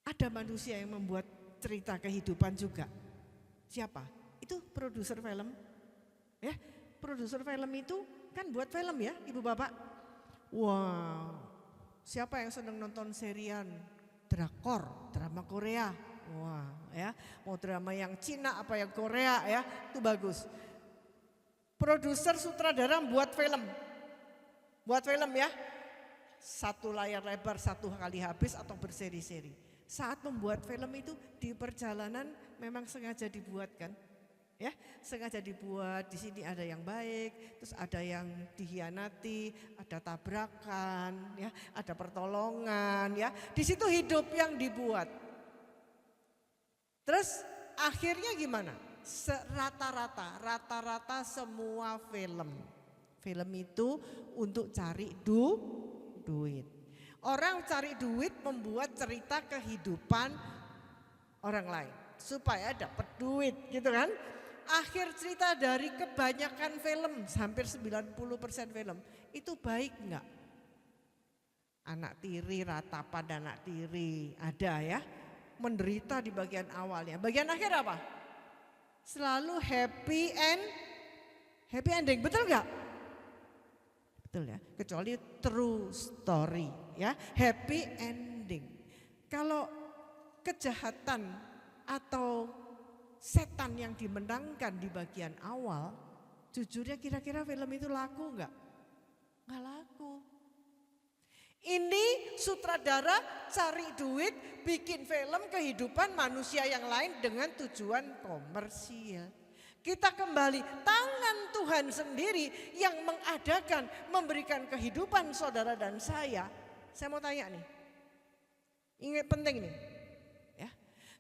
Speaker 5: Ada manusia yang membuat cerita kehidupan juga. Siapa? Itu produser film. Ya, produser film itu kan buat film ya, Ibu Bapak. Wow. Siapa yang senang nonton serian drakor, drama Korea? Wah, ya. Mau drama yang Cina apa yang Korea ya, itu bagus. Produser sutradara buat film. Buat film ya. Satu layar lebar satu kali habis atau berseri-seri. Saat membuat film itu di perjalanan memang sengaja dibuat kan? Ya, sengaja dibuat. Di sini ada yang baik, terus ada yang dikhianati, ada tabrakan, ya, ada pertolongan, ya. Di situ hidup yang dibuat. Terus akhirnya gimana? Rata-rata semua film itu untuk cari duit. Orang cari duit membuat cerita kehidupan orang lain supaya dapat duit, gitu kan? Akhir cerita dari kebanyakan film, hampir 90% film, itu baik enggak? Anak tiri, ratapan anak tiri, ada ya. Menderita di bagian awalnya. Bagian akhir apa? Selalu happy ending, betul enggak? Betul ya, kecuali true story ya, happy ending. Kalau kejahatan atau setan yang dimenangkan di bagian awal, jujurnya kira-kira film itu laku enggak? Enggak laku. Ini sutradara cari duit, bikin film kehidupan manusia yang lain dengan tujuan komersial. Kita kembali, tangan Tuhan sendiri yang mengadakan, memberikan kehidupan saudara dan saya. Saya mau tanya nih, ingat penting nih.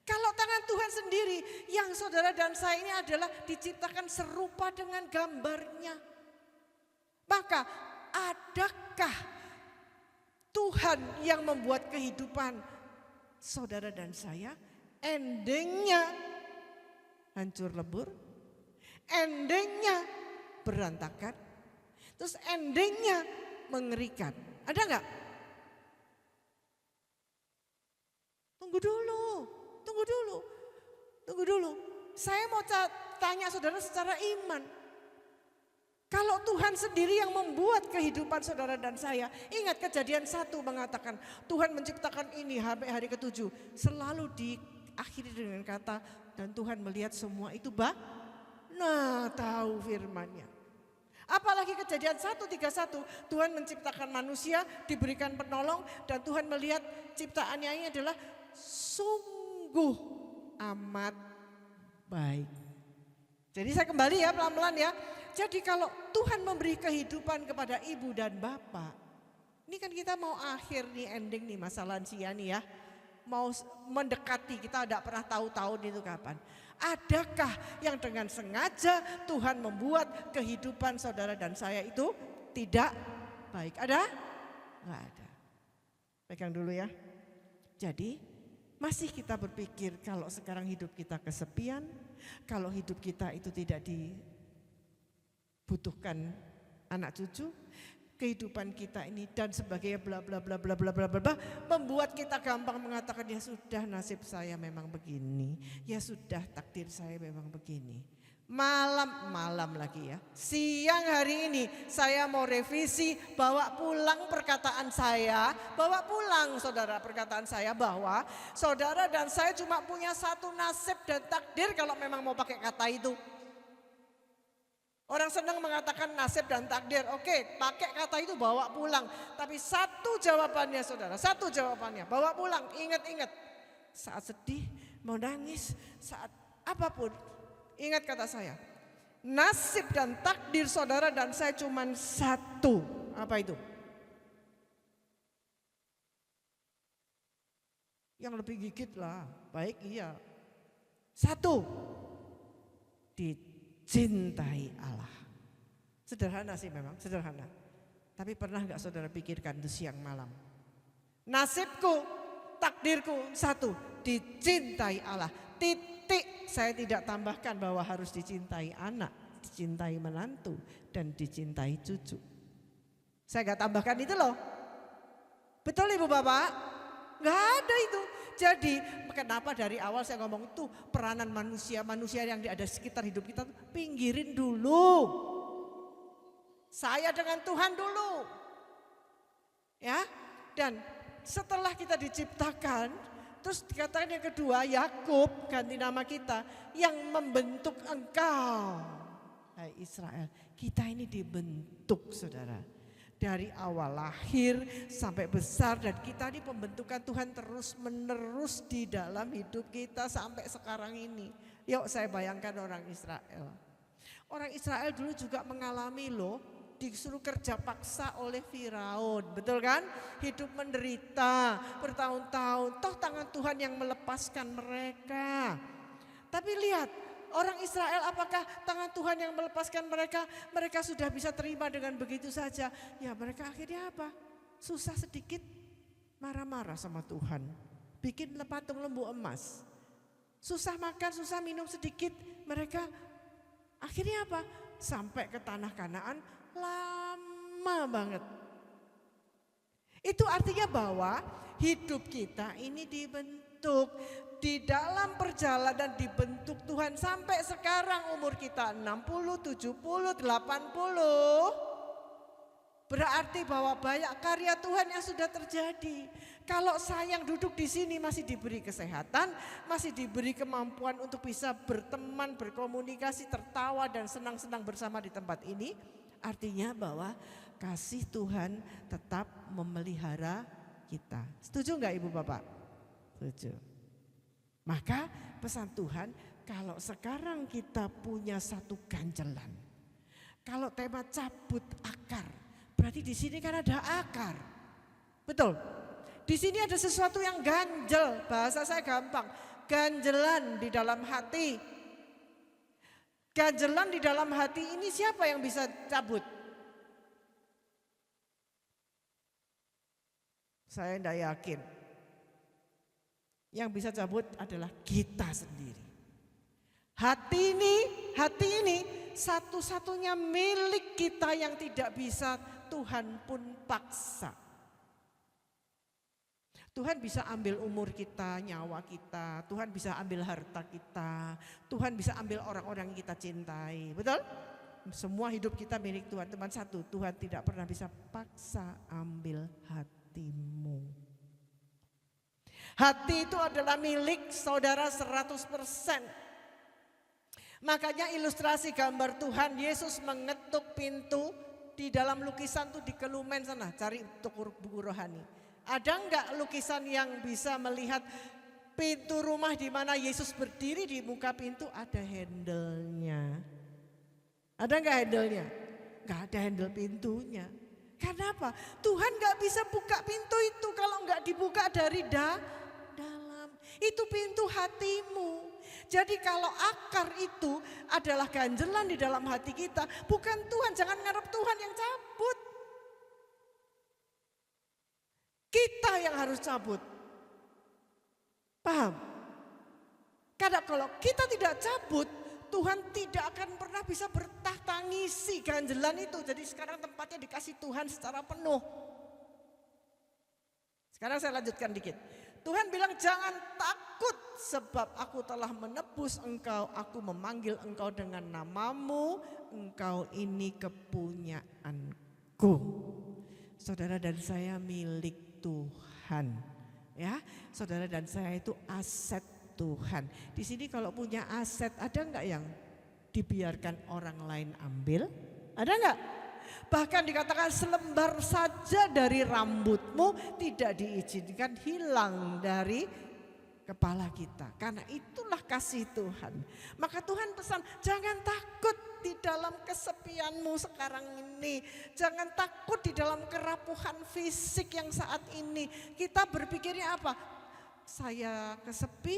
Speaker 5: Kalau tangan Tuhan sendiri yang saudara dan saya ini adalah diciptakan serupa dengan gambarnya. Maka adakah Tuhan yang membuat kehidupan saudara dan saya endingnya hancur lebur, endingnya berantakan, terus endingnya mengerikan? Ada enggak? Tunggu dulu. Saya mau tanya saudara secara iman. Kalau Tuhan sendiri yang membuat kehidupan saudara dan saya, ingat Kejadian 1 mengatakan Tuhan menciptakan ini sampai hari ke-7. Selalu diakhiri dengan kata dan Tuhan melihat semua itu tahu firman-Nya. Apalagi Kejadian 1:31, Tuhan menciptakan manusia, diberikan penolong dan Tuhan melihat ciptaannya ini adalah sungguh amat baik. Jadi saya kembali ya pelan-pelan ya. Jadi kalau Tuhan memberi kehidupan kepada ibu dan bapak, ini kan kita mau akhir nih, ending nih masa lansia nih ya. Mau mendekati, kita tidak pernah tahu tahun itu kapan. Adakah yang dengan sengaja Tuhan membuat kehidupan saudara dan saya itu tidak baik? Ada? Enggak ada. Pegang dulu ya. Jadi masih kita berpikir kalau sekarang hidup kita kesepian, kalau hidup kita itu tidak dibutuhkan anak cucu, kehidupan kita ini dan sebagainya bla bla bla bla bla bla bla membuat kita gampang mengatakan ya sudah nasib saya memang begini, ya sudah takdir saya memang begini. Malam lagi ya, siang hari ini saya mau revisi, bawa pulang perkataan saya, bawa pulang saudara perkataan saya bahwa saudara dan saya cuma punya satu nasib dan takdir kalau memang mau pakai kata itu. Orang senang mengatakan nasib dan takdir, oke pakai kata itu bawa pulang. Tapi satu jawabannya saudara, satu jawabannya bawa pulang, ingat-ingat. Saat sedih, mau nangis, saat apapun. Ingat kata saya, nasib dan takdir saudara dan saya cuma satu. Apa itu? Yang lebih gigit lah, baik iya. Satu, dicintai Allah. Sederhana sih memang, sederhana. Tapi pernah gak saudara pikirkan itu siang malam? Nasibku, takdirku satu, dicintai Allah. Titik, saya tidak tambahkan bahwa harus dicintai anak, dicintai menantu, dan dicintai cucu. Saya gak tambahkan itu loh. Betul Ibu Bapak? Gak ada itu. Jadi kenapa dari awal saya ngomong itu peranan manusia yang ada sekitar hidup kita, pinggirin dulu. Saya dengan Tuhan dulu. Ya, dan setelah kita diciptakan, terus dikatakan yang kedua, Yakub ganti nama kita, yang membentuk engkau. Hai Israel, kita ini dibentuk saudara. Dari awal lahir sampai besar, dan kita ini pembentukan Tuhan terus menerus di dalam hidup kita sampai sekarang ini. Yuk saya bayangkan orang Israel. Orang Israel dulu juga mengalami loh, disuruh kerja paksa oleh Firaun, betul kan? Hidup menderita bertahun-tahun, toh tangan Tuhan yang melepaskan mereka. Tapi lihat, orang Israel apakah tangan Tuhan yang melepaskan mereka? Mereka sudah bisa terima dengan begitu saja. Ya mereka akhirnya apa? Susah sedikit, marah-marah sama Tuhan. Bikin patung lembu emas. Susah makan, susah minum sedikit. Mereka akhirnya apa? Sampai ke tanah Kanaan lama banget. Itu artinya bahwa hidup kita ini dibentuk. Di dalam perjalanan dibentuk Tuhan sampai sekarang umur kita 60, 70, 80. Berarti bahwa banyak karya Tuhan yang sudah terjadi. Kalau saya yang duduk di sini masih diberi kesehatan, masih diberi kemampuan untuk bisa berteman, berkomunikasi, tertawa dan senang-senang bersama di tempat ini, artinya bahwa kasih Tuhan tetap memelihara kita. Setuju enggak Ibu Bapak? Setuju. Maka pesan Tuhan, kalau sekarang kita punya satu ganjelan, kalau tema cabut akar, berarti di sini kan ada akar, betul? Di sini ada sesuatu yang ganjel, bahasa saya gampang, ganjelan di dalam hati. Ganjelan di dalam hati ini siapa yang bisa cabut? Saya tidak yakin. Yang bisa cabut adalah kita sendiri. Hati ini satu-satunya milik kita yang tidak bisa Tuhan pun paksa. Tuhan bisa ambil umur kita, nyawa kita, Tuhan bisa ambil harta kita, Tuhan bisa ambil orang-orang yang kita cintai, betul? Semua hidup kita milik Tuhan, teman satu, Tuhan tidak pernah bisa paksa ambil hatimu. Hati itu adalah milik saudara 100%. Makanya ilustrasi gambar Tuhan, Yesus mengetuk pintu di dalam lukisan tuh di Kelumen sana, cari buku rohani. Ada enggak lukisan yang bisa melihat pintu rumah di mana Yesus berdiri di muka pintu? Ada handle-nya. Ada enggak handle-nya? Enggak ada handle pintunya. Karena apa? Tuhan enggak bisa buka pintu itu kalau enggak dibuka dari dalam. Itu pintu hatimu. Jadi kalau akar itu adalah ganjelan di dalam hati kita, bukan Tuhan, jangan ngarep Tuhan yang cabut. Kita yang harus cabut. Paham? Karena kalau kita tidak cabut, Tuhan tidak akan pernah bisa bertahta ngisi ganjelan itu. Jadi sekarang tempatnya dikasih Tuhan secara penuh. Sekarang saya lanjutkan dikit. Tuhan bilang jangan takut sebab aku telah menebus engkau, aku memanggil engkau dengan namamu, engkau ini kepunyaanku. Saudara dan saya milik Tuhan, ya. Saudara dan saya itu aset Tuhan. Di sini kalau punya aset ada enggak yang dibiarkan orang lain ambil? Ada enggak? Bahkan dikatakan selembar saja dari rambutmu tidak diizinkan hilang dari kepala kita. Karena itulah kasih Tuhan. Maka Tuhan pesan jangan takut di dalam kesepianmu sekarang ini. Jangan takut di dalam kerapuhan fisik yang saat ini. Kita berpikirnya apa? Saya kesepi,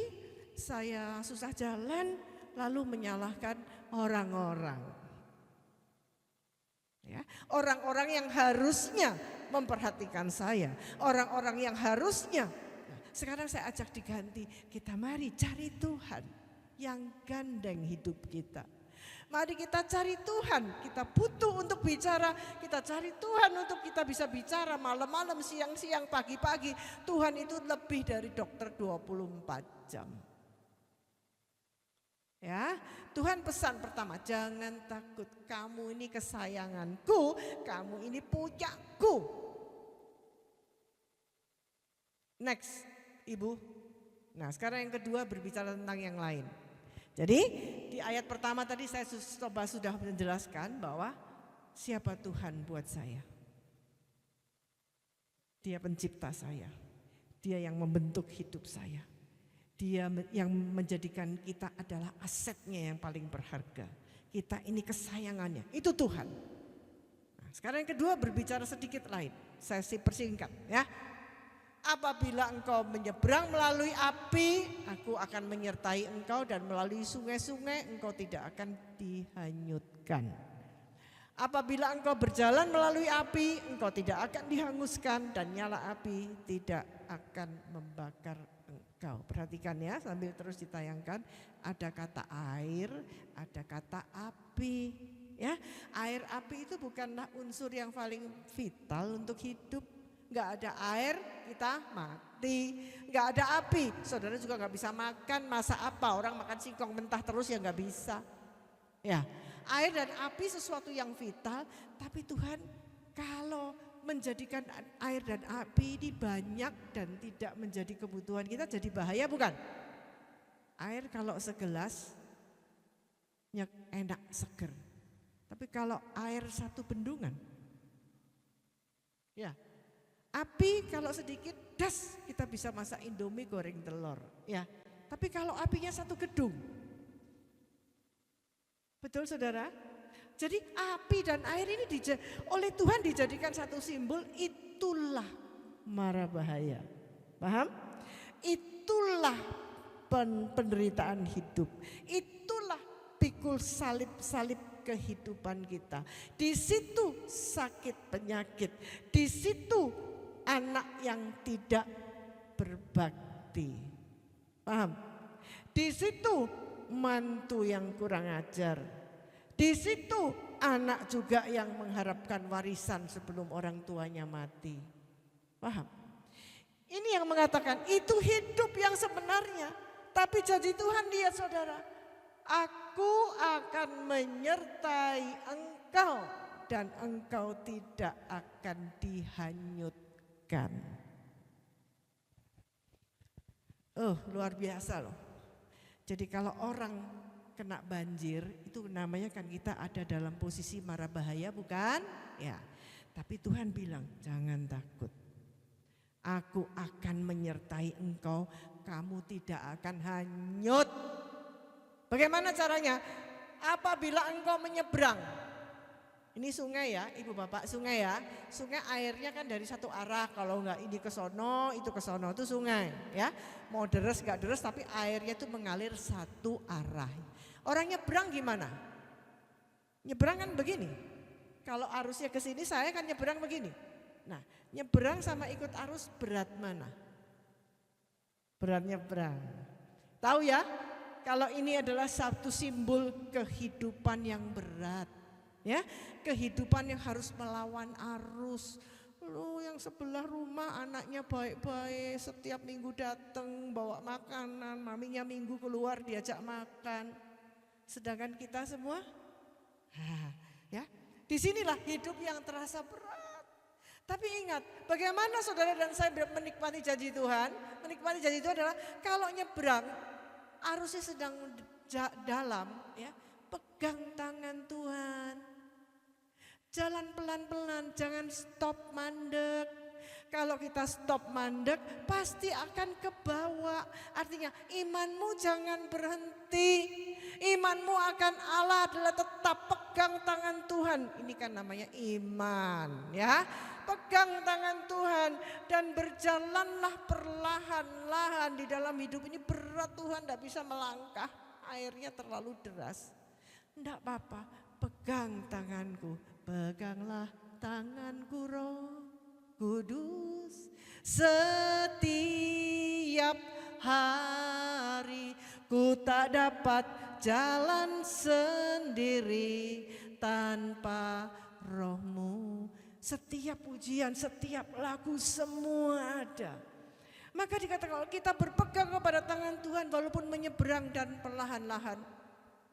Speaker 5: saya susah jalan, lalu menyalahkan orang-orang. Ya, orang-orang yang harusnya memperhatikan saya, orang-orang yang harusnya. Nah, sekarang saya ajak diganti, kita mari cari Tuhan yang gandeng hidup kita. Mari kita cari Tuhan, kita butuh untuk bicara, kita cari Tuhan untuk kita bisa bicara malam-malam, siang-siang, pagi-pagi. Tuhan itu lebih dari dokter 24 jam. Ya, Tuhan pesan pertama, jangan takut, kamu ini kesayanganku, kamu ini punyaku. Next, Ibu. Nah, sekarang yang kedua berbicara tentang yang lain. Jadi di ayat pertama tadi saya sudah menjelaskan bahwa siapa Tuhan buat saya. Dia pencipta saya, dia yang membentuk hidup saya. Dia yang menjadikan kita adalah asetnya yang paling berharga. Kita ini kesayangannya, itu Tuhan. Nah, sekarang yang kedua berbicara sedikit lain. Saya persingkat ya. Apabila engkau menyeberang melalui api, aku akan menyertai engkau, dan melalui sungai-sungai engkau tidak akan dihanyutkan. Apabila engkau berjalan melalui api, engkau tidak akan dihanguskan, dan nyala api tidak akan membakar engkau. Perhatikan ya, sambil terus ditayangkan, ada kata air, ada kata api. Ya, air api itu bukanlah unsur yang paling vital untuk hidup. Nggak ada air kita mati, nggak ada api saudara juga nggak bisa makan. Masa apa orang makan singkong mentah terus, ya nggak bisa. Ya, air dan api sesuatu yang vital, tapi Tuhan kalau menjadikan air dan api ini banyak dan tidak menjadi kebutuhan kita, jadi bahaya bukan? Air kalau segelas enak seger, tapi kalau air satu bendungan, ya. Api kalau sedikit, das, kita bisa masak indomie, goreng telur, ya. Tapi kalau apinya satu gedung, betul saudara? Jadi api dan air ini oleh Tuhan dijadikan satu simbol, itulah mara bahaya. Paham? Itulah penderitaan hidup, itulah pikul salib-salib kehidupan kita. Di situ sakit penyakit, di situ anak yang tidak berbakti. Paham? Di situ mantu yang kurang ajar. Di situ anak juga yang mengharapkan warisan sebelum orang tuanya mati. Paham? Ini yang mengatakan itu hidup yang sebenarnya. Tapi janji Tuhan, lihat saudara, aku akan menyertai engkau dan engkau tidak akan dihanyutkan. Oh, luar biasa loh. Jadi kalau orang kena banjir, itu namanya kan kita ada dalam posisi mara bahaya, bukan? Ya. Tapi Tuhan bilang, jangan takut. Aku akan menyertai engkau, kamu tidak akan hanyut. Bagaimana caranya? Apabila engkau menyeberang. Ini sungai ya, ibu bapak, sungai ya. Sungai airnya kan dari satu arah, kalau enggak ini ke sono, itu ke sono, itu sungai ya. Mau deres enggak deres, tapi airnya itu mengalir satu arah. Orang nyebrang gimana? Nyebrang kan begini. Kalau arusnya ke sini, saya kan nyebrang begini. Nah, nyebrang sama ikut arus berat mana? Berat nyebrang. Tahu ya, kalau ini adalah satu simbol kehidupan yang berat. Ya, kehidupan yang harus melawan arus. Lu yang sebelah rumah anaknya baik-baik, setiap minggu datang bawa makanan, maminya minggu keluar diajak makan. Sedangkan kita semua, ya, disinilah hidup yang terasa berat. Tapi ingat, bagaimana saudara dan saya menikmati janji Tuhan? Menikmati janji itu adalah kalau nyebrang, arusnya sedang dalam, ya, pegang tangan Tuhan. Jalan pelan-pelan, jangan stop mandek. Kalau kita stop mandek, pasti akan ke bawah. Artinya imanmu jangan berhenti. Imanmu akan Allah adalah tetap pegang tangan Tuhan. Ini kan namanya iman, ya. Pegang tangan Tuhan dan berjalanlah perlahan-lahan di dalam hidup ini. Berat, Tuhan tidak bisa melangkah, airnya terlalu deras. Enggak apa-apa, pegang tanganku, peganglah tanganku Roh Kudus setiap hari. Ku tak dapat jalan sendiri tanpa Roh-Mu. Setiap pujian, setiap lagu semua ada. Maka dikatakan kalau kita berpegang kepada tangan Tuhan walaupun menyeberang dan perlahan-lahan,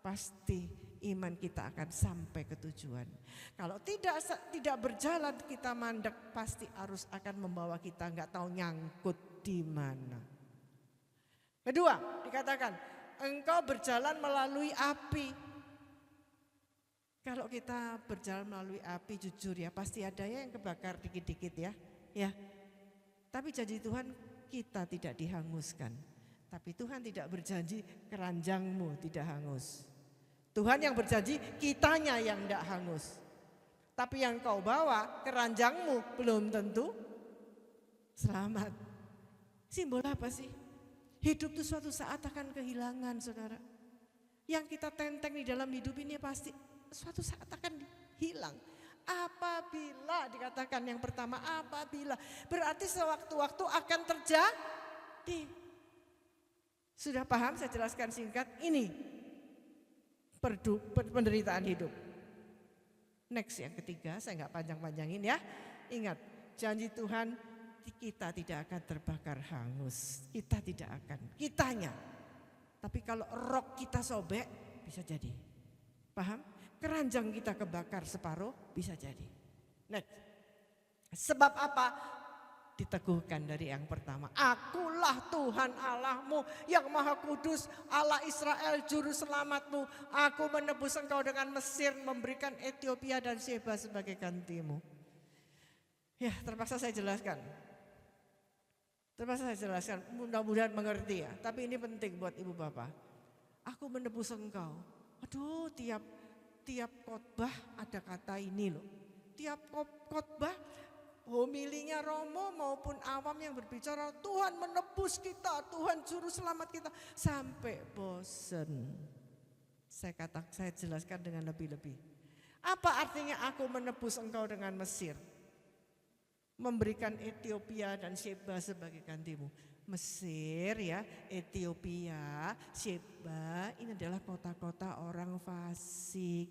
Speaker 5: pasti iman kita akan sampai ke tujuan. Kalau tidak berjalan kita mandek, pasti arus akan membawa kita nggak tahu nyangkut di mana. Kedua, dikatakan engkau berjalan melalui api. Kalau kita berjalan melalui api, jujur ya, pasti ada yang kebakar dikit-dikit ya. Ya. Tapi janji Tuhan kita tidak dihanguskan. Tapi Tuhan tidak berjanji keranjangmu tidak hangus. Tuhan yang berjanji kitanya yang tidak hangus. Tapi yang kau bawa keranjangmu belum tentu selamat. Simbol apa sih? Hidup itu suatu saat akan kehilangan, saudara. Yang kita tenteng di dalam hidup ini pasti suatu saat akan hilang. Apabila dikatakan yang pertama, apabila berarti sewaktu-waktu akan terjadi. Sudah paham? Saya jelaskan singkat. Ini penderitaan hidup. Next yang ketiga, saya nggak panjang-panjangin ya. Ingat, janji Tuhan kita tidak akan terbakar hangus. Kita tidak akan, kitanya. Tapi kalau rok kita sobek, bisa jadi. Paham? Keranjang kita kebakar separuh, bisa jadi. Next. Sebab apa? Diteguhkan dari yang pertama. Akulah Tuhan Allahmu yang maha kudus, Allah Israel juru selamatmu. Aku menebus engkau dengan Mesir, memberikan Ethiopia dan Sheba sebagai gantimu. Ya, terpaksa saya jelaskan. Mudah-mudahan mengerti ya. Tapi ini penting buat ibu bapak. Aku menebus engkau. Aduh, tiap khotbah ada kata ini loh. Tiap khotbah homilinya Romo maupun awam yang berbicara Tuhan menebus kita, Tuhan juru selamat kita, sampai bosen. Saya jelaskan dengan lebih-lebih. Apa artinya aku menebus engkau dengan Mesir? Memberikan Ethiopia dan Sheba sebagai gantimu. Mesir ya, Ethiopia, Sheba ini adalah kota-kota orang fasik.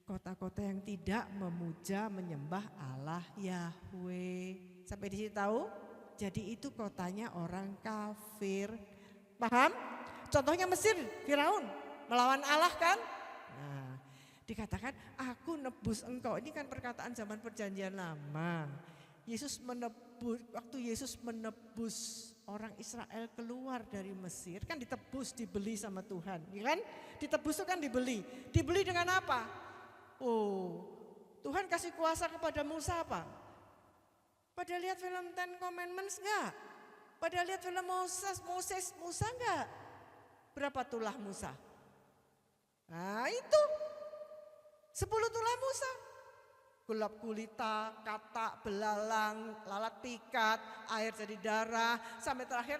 Speaker 5: Kota-kota yang tidak memuja menyembah Allah Yahweh. Sampai di sini tahu? Jadi itu kotanya orang kafir. Paham? Contohnya Mesir, Firaun melawan Allah kan? Nah, dikatakan aku nebus engkau. Ini kan perkataan zaman perjanjian lama. Waktu Yesus menebus orang Israel keluar dari Mesir, kan ditebus, dibeli sama Tuhan, ya kan? Ditebus itu kan dibeli. Dibeli dengan apa? Oh, Tuhan kasih kuasa kepada Musa apa? Pada lihat film Ten Commandments enggak? Pada lihat film Musa enggak? Berapa tulah Musa? Nah itu 10 tulah Musa. Gelap gulita, katak, belalang, lalat pikat, air jadi darah, sampai terakhir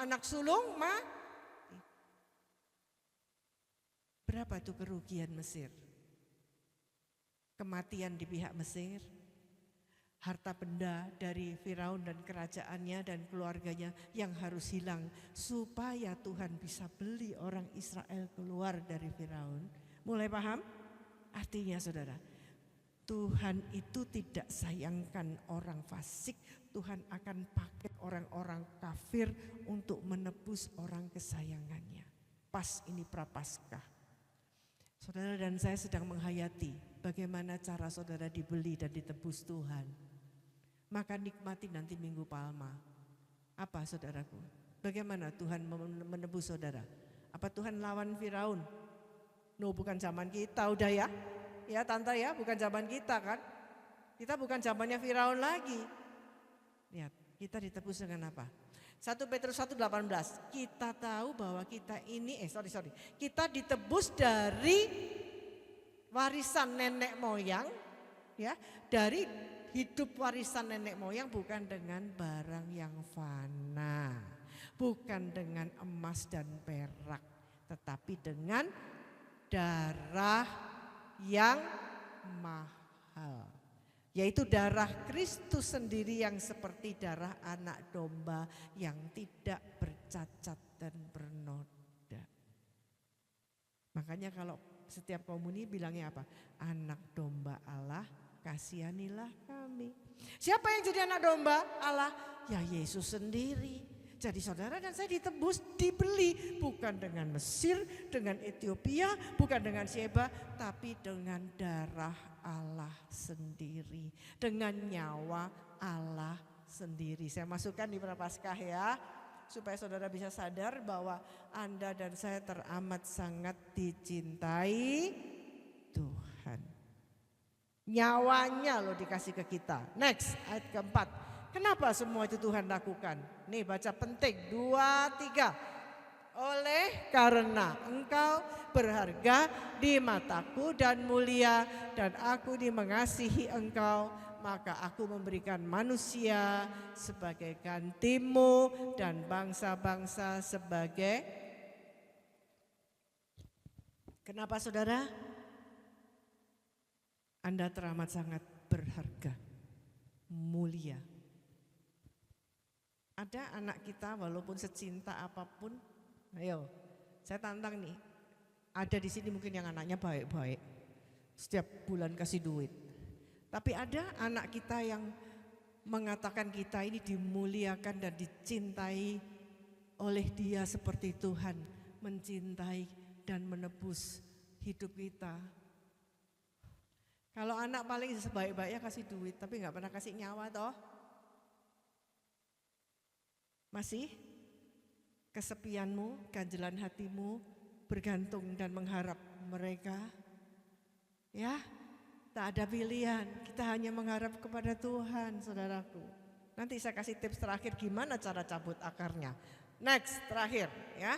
Speaker 5: anak sulung mati. Berapa itu kerugian Mesir? Kematian di pihak Mesir, harta benda dari Firaun dan kerajaannya dan keluarganya yang harus hilang supaya Tuhan bisa beli orang Israel keluar dari Firaun. Mulai paham? Artinya saudara, Tuhan itu tidak sayangkan orang fasik, Tuhan akan pakai orang-orang kafir untuk menebus orang kesayangannya. Pas ini Prapaskah. Saudara dan saya sedang menghayati bagaimana cara saudara dibeli dan ditebus Tuhan. Maka nikmati nanti Minggu Palma. Apa saudaraku? Bagaimana Tuhan menebus saudara? Apa Tuhan lawan Firaun? No, bukan zaman kita udah ya. Ya tante ya, bukan zaman kita kan. Kita bukan zamannya Firaun lagi. Lihat, kita ditebus dengan apa? 1 Petrus 1:18. Kita tahu bahwa kita ini, kita ditebus dari warisan nenek moyang, ya, dari hidup warisan nenek moyang, bukan dengan barang yang fana, bukan dengan emas dan perak, tetapi dengan darah yang mahal. Yaitu darah Kristus sendiri yang seperti darah anak domba yang tidak bercacat dan bernoda. Makanya kalau setiap komuni bilangnya apa? Anak domba Allah, kasihanilah kami. Siapa yang jadi anak domba Allah? Ya Yesus sendiri. Jadi saudara dan saya ditebus, dibeli bukan dengan Mesir, dengan Ethiopia, bukan dengan Sheba, tapi dengan darah Allah sendiri, dengan nyawa Allah sendiri. Saya masukkan di Prapaskah ya, supaya saudara bisa sadar bahwa Anda dan saya teramat sangat dicintai Tuhan. Nyawanya loh dikasih ke kita. Next, ayat keempat. Kenapa semua itu Tuhan lakukan? Nih baca penting, 2, 3. Oleh karena engkau berharga di mataku dan mulia dan aku mengasihi engkau, maka aku memberikan manusia sebagai gantimu dan bangsa-bangsa sebagai. Kenapa saudara? Anda teramat sangat berharga, mulia. Ada anak kita walaupun secinta apapun, ayo saya tantang nih, ada di sini mungkin yang anaknya baik-baik, setiap bulan kasih duit. Tapi ada anak kita yang mengatakan kita ini dimuliakan dan dicintai oleh Dia seperti Tuhan mencintai dan menebus hidup kita. Kalau anak paling sebaik-baiknya kasih duit, tapi nggak pernah kasih nyawa toh. Masih kesepianmu, ganjelan hatimu bergantung dan mengharap mereka. Ya, tak ada pilihan, kita hanya mengharap kepada Tuhan, saudaraku. Nanti saya kasih tips terakhir gimana cara cabut akarnya. Next, terakhir ya.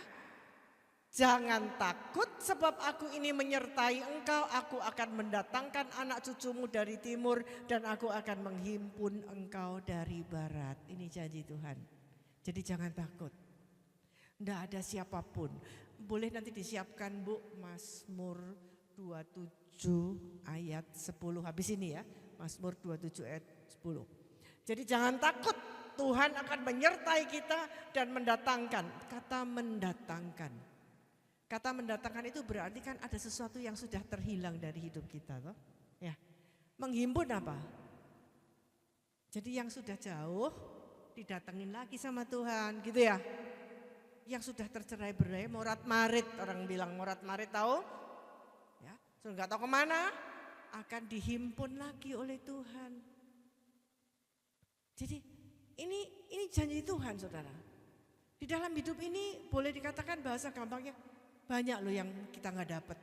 Speaker 5: Jangan takut sebab aku ini menyertai engkau, aku akan mendatangkan anak cucumu dari timur dan aku akan menghimpun engkau dari barat. Ini janji Tuhan. Jadi jangan takut, tidak ada siapapun. Boleh nanti disiapkan Bu, Mazmur 27 ayat 10, habis ini ya, Mazmur 27 ayat 10. Jadi jangan takut, Tuhan akan menyertai kita dan mendatangkan. Kata mendatangkan. Kata mendatangkan itu berarti kan ada sesuatu yang sudah terhilang dari hidup kita toh. Ya. Menghimpun apa? Jadi yang sudah jauh didatengin lagi sama Tuhan gitu ya. Yang sudah tercerai-berai, morat-marit, orang bilang morat-marit tahu? Ya, sudah nggak tahu kemana, akan dihimpun lagi oleh Tuhan. Jadi ini janji Tuhan saudara. Di dalam hidup ini boleh dikatakan bahasa gampangnya banyak loh yang kita nggak dapat.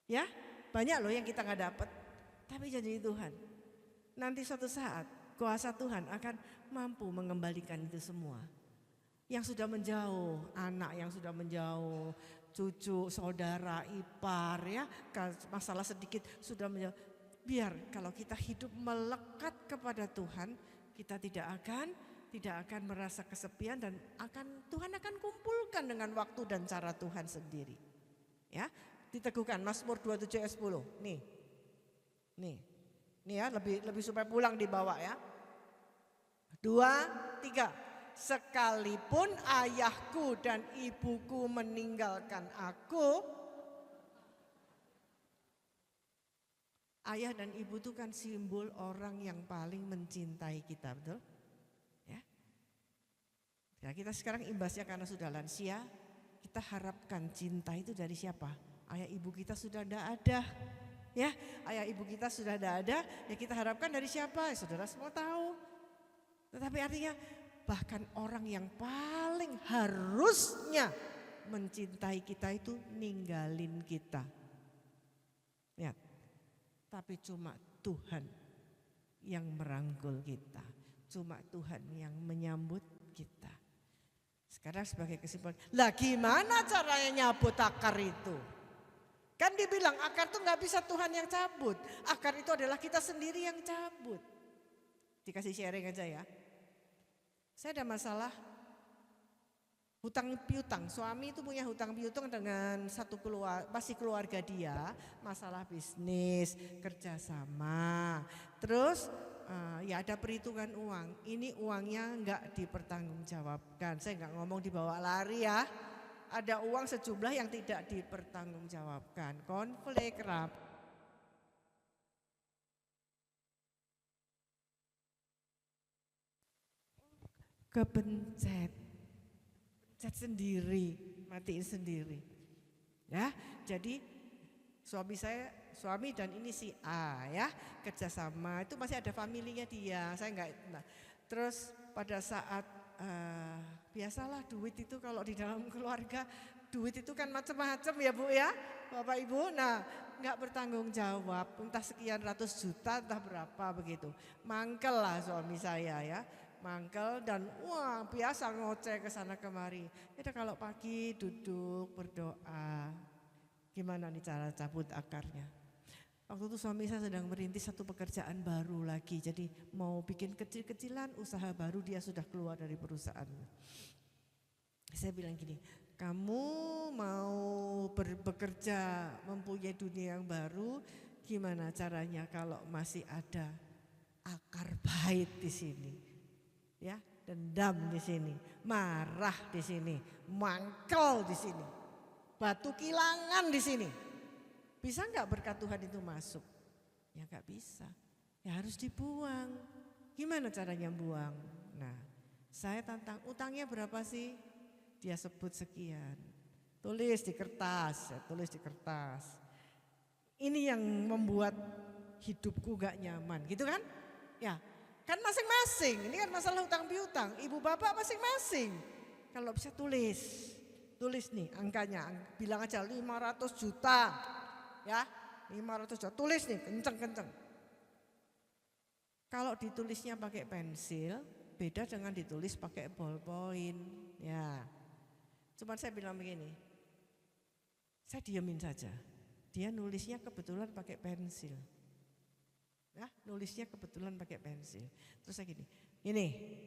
Speaker 5: Ya, banyak loh yang kita nggak dapat. Tapi janji Tuhan. Nanti suatu saat kuasa Tuhan akan mampu mengembalikan itu semua. Yang sudah menjauh, anak yang sudah menjauh, cucu, saudara, ipar ya, masalah sedikit sudah menjauh. Biar kalau kita hidup melekat kepada Tuhan, kita tidak akan merasa kesepian dan Tuhan akan kumpulkan dengan waktu dan cara Tuhan sendiri. Ya, diteguhkan Mazmur 27 ayat 10. Nih ya, lebih supaya pulang dibawa ya. 2, 3. Sekalipun ayahku dan ibuku meninggalkan aku. Ayah dan ibu itu kan simbol orang yang paling mencintai kita, betul? Ya. Ya, kita sekarang imbasnya karena sudah lansia, kita harapkan cinta itu dari siapa? Ayah ibu kita sudah tidak ada. Ya, ayah ibu kita sudah tidak ada, ya kita harapkan dari siapa? Ya, saudara semua tahu. Tetapi artinya bahkan orang yang paling harusnya mencintai kita itu ninggalin kita. Ya, tapi cuma Tuhan yang merangkul kita, cuma Tuhan yang menyambut kita. Sekarang sebagai kesimpulan, lah gimana caranya nyabut akar itu? Kan dibilang akar itu nggak bisa Tuhan yang cabut, akar itu adalah kita sendiri yang cabut. Dikasih sharing aja ya. Saya ada masalah hutang piutang. Suami itu punya hutang piutang dengan satu keluarga dia, masalah bisnis, kerjasama. Terus ya ada perhitungan uang. Ini uangnya enggak dipertanggungjawabkan. Saya enggak ngomong dibawa lari ya. Ada uang sejumlah yang tidak dipertanggungjawabkan. Konflik kepencet sendiri, matiin sendiri. Ya, jadi suami dan ini si A ya, kerjasama itu masih ada familinya dia. Saya enggak. Nah, terus pada saat biasalah duit itu kalau di dalam keluarga, duit itu kan macam-macam ya Bu ya, Bapak Ibu. Nah, enggak bertanggung jawab, entah sekian ratus juta, entah berapa begitu. Mangkel lah suami saya ya. Mangkel dan wah biasa ngoceh ke sana kemari. Itu kalau pagi duduk berdoa, gimana nih cara cabut akarnya. Waktu itu suami saya sedang merintis satu pekerjaan baru lagi, jadi mau bikin kecil-kecilan usaha baru, dia sudah keluar dari perusahaan. Saya bilang gini, kamu mau bekerja mempunyai dunia yang baru, gimana caranya kalau masih ada akar pahit di sini? Ya, dendam di sini, marah di sini, mangkel di sini, batu kilangan di sini. Bisa enggak berkat Tuhan itu masuk? Ya enggak bisa. Ya harus dibuang. Gimana caranya buang? Nah, saya tantang, utangnya berapa sih? Dia sebut sekian. Tulis di kertas, saya tulis di kertas. Ini yang membuat hidupku gak nyaman, gitu kan? Ya. Kan masing-masing, ini kan masalah hutang piutang, ibu bapak masing-masing. Kalau bisa tulis nih angkanya, bilang aja 500 juta, ya 500 juta, tulis nih kenceng-kenceng. Kalau ditulisnya pakai pensil, beda dengan ditulis pakai ballpoint, ya. Cuman saya bilang begini, saya diamin saja, dia nulisnya kebetulan pakai pensil. Ya, nulisnya kebetulan pakai pensil. Terus saya gini,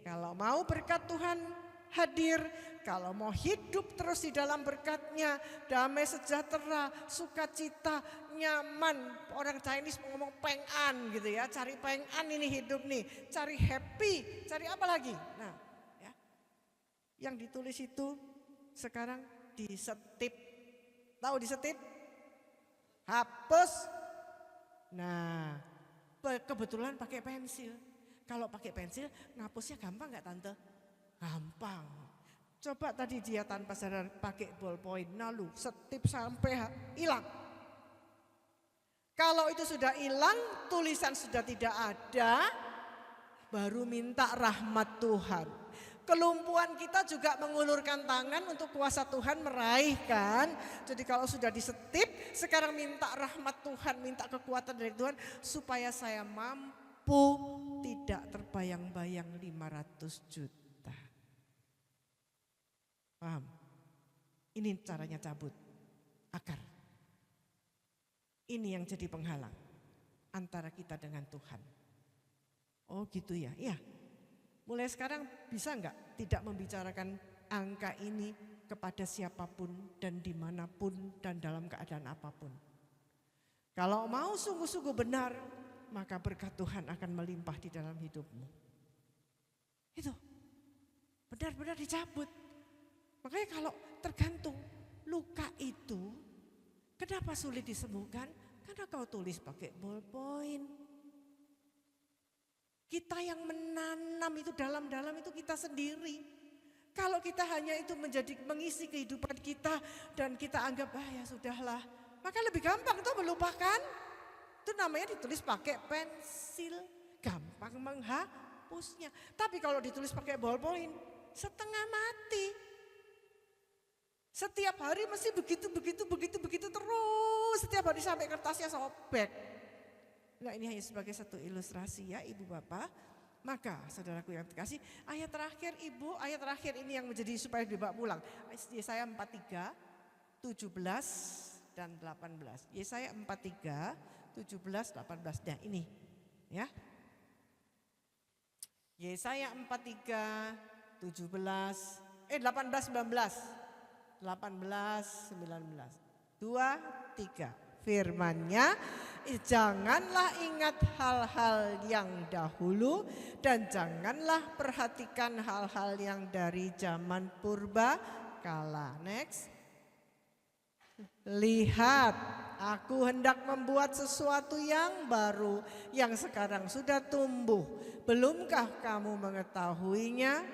Speaker 5: kalau mau berkat Tuhan hadir, kalau mau hidup terus di dalam berkat-Nya, damai sejahtera, sukacita, nyaman. Orang Chinese ngomong peng an gitu ya, cari peng an ini hidup nih, cari happy, cari apa lagi? Nah, ya. Yang ditulis itu sekarang disetip. Tahu disetip? Hapus. Nah, kebetulan pakai pensil. Kalau pakai pensil ngapusnya gampang nggak tante? Gampang. Coba tadi dia tanpa sadar pakai ballpoint, lalu setip sampai hilang. Kalau itu sudah hilang, tulisan sudah tidak ada, baru minta rahmat Tuhan. Kelumpuhan kita juga mengulurkan tangan untuk kuasa Tuhan meraih kan. Jadi kalau sudah disetip, sekarang minta rahmat Tuhan, minta kekuatan dari Tuhan supaya saya mampu tidak terbayang-bayang 500 juta. Paham? Ini caranya cabut akar. Ini yang jadi penghalang antara kita dengan Tuhan. Oh gitu ya, iya. Mulai sekarang bisa enggak tidak membicarakan angka ini kepada siapapun dan dimanapun dan dalam keadaan apapun. Kalau mau sungguh-sungguh benar, maka berkat Tuhan akan melimpah di dalam hidupmu. Itu benar-benar dicabut. Makanya kalau tergantung luka itu, kenapa sulit disembuhkan? Karena kau tulis pakai ballpoint. Kita yang menanam itu dalam-dalam itu kita sendiri. Kalau kita hanya itu mengisi kehidupan kita dan kita anggap ya sudahlah, maka lebih gampang itu melupakan. Itu namanya ditulis pakai pensil, gampang menghapusnya. Tapi kalau ditulis pakai ballpoint, setengah mati. Setiap hari mesti begitu terus, setiap hari sampai kertasnya sobek. Nah ini hanya sebagai satu ilustrasi ya Ibu Bapak. Maka saudaraku yang terkasih, ayat terakhir Ibu, ayat terakhir ini yang menjadi supaya dibawa pulang. Yesaya 43, 17 dan 18. Yesaya 43, 17, 18. Nah ini ya. Yesaya 43, 17 18, 19. 18, 19. 2, 3. Firman-Nya, janganlah ingat hal-hal yang dahulu dan janganlah perhatikan hal-hal yang dari zaman purba kala. Next. Lihat, aku hendak membuat sesuatu yang baru yang sekarang sudah tumbuh. Belumkah kamu mengetahuinya?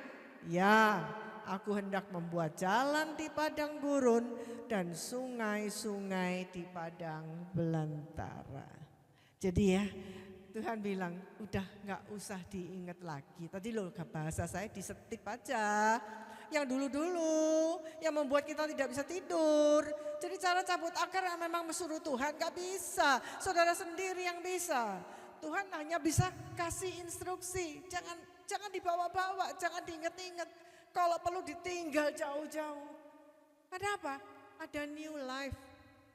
Speaker 5: Ya, aku hendak membuat jalan di padang gurun dan sungai-sungai di padang belantara. Jadi ya, Tuhan bilang udah gak usah diingat lagi. Tadi loh bahasa saya disetip aja. Yang dulu-dulu yang membuat kita tidak bisa tidur. Jadi cara cabut akar memang mesuruh Tuhan, gak bisa. Saudara sendiri yang bisa. Tuhan hanya bisa kasih instruksi. Jangan dibawa-bawa, jangan diingat-ingat. Kalau perlu ditinggal jauh-jauh. Ada apa? Ada new life,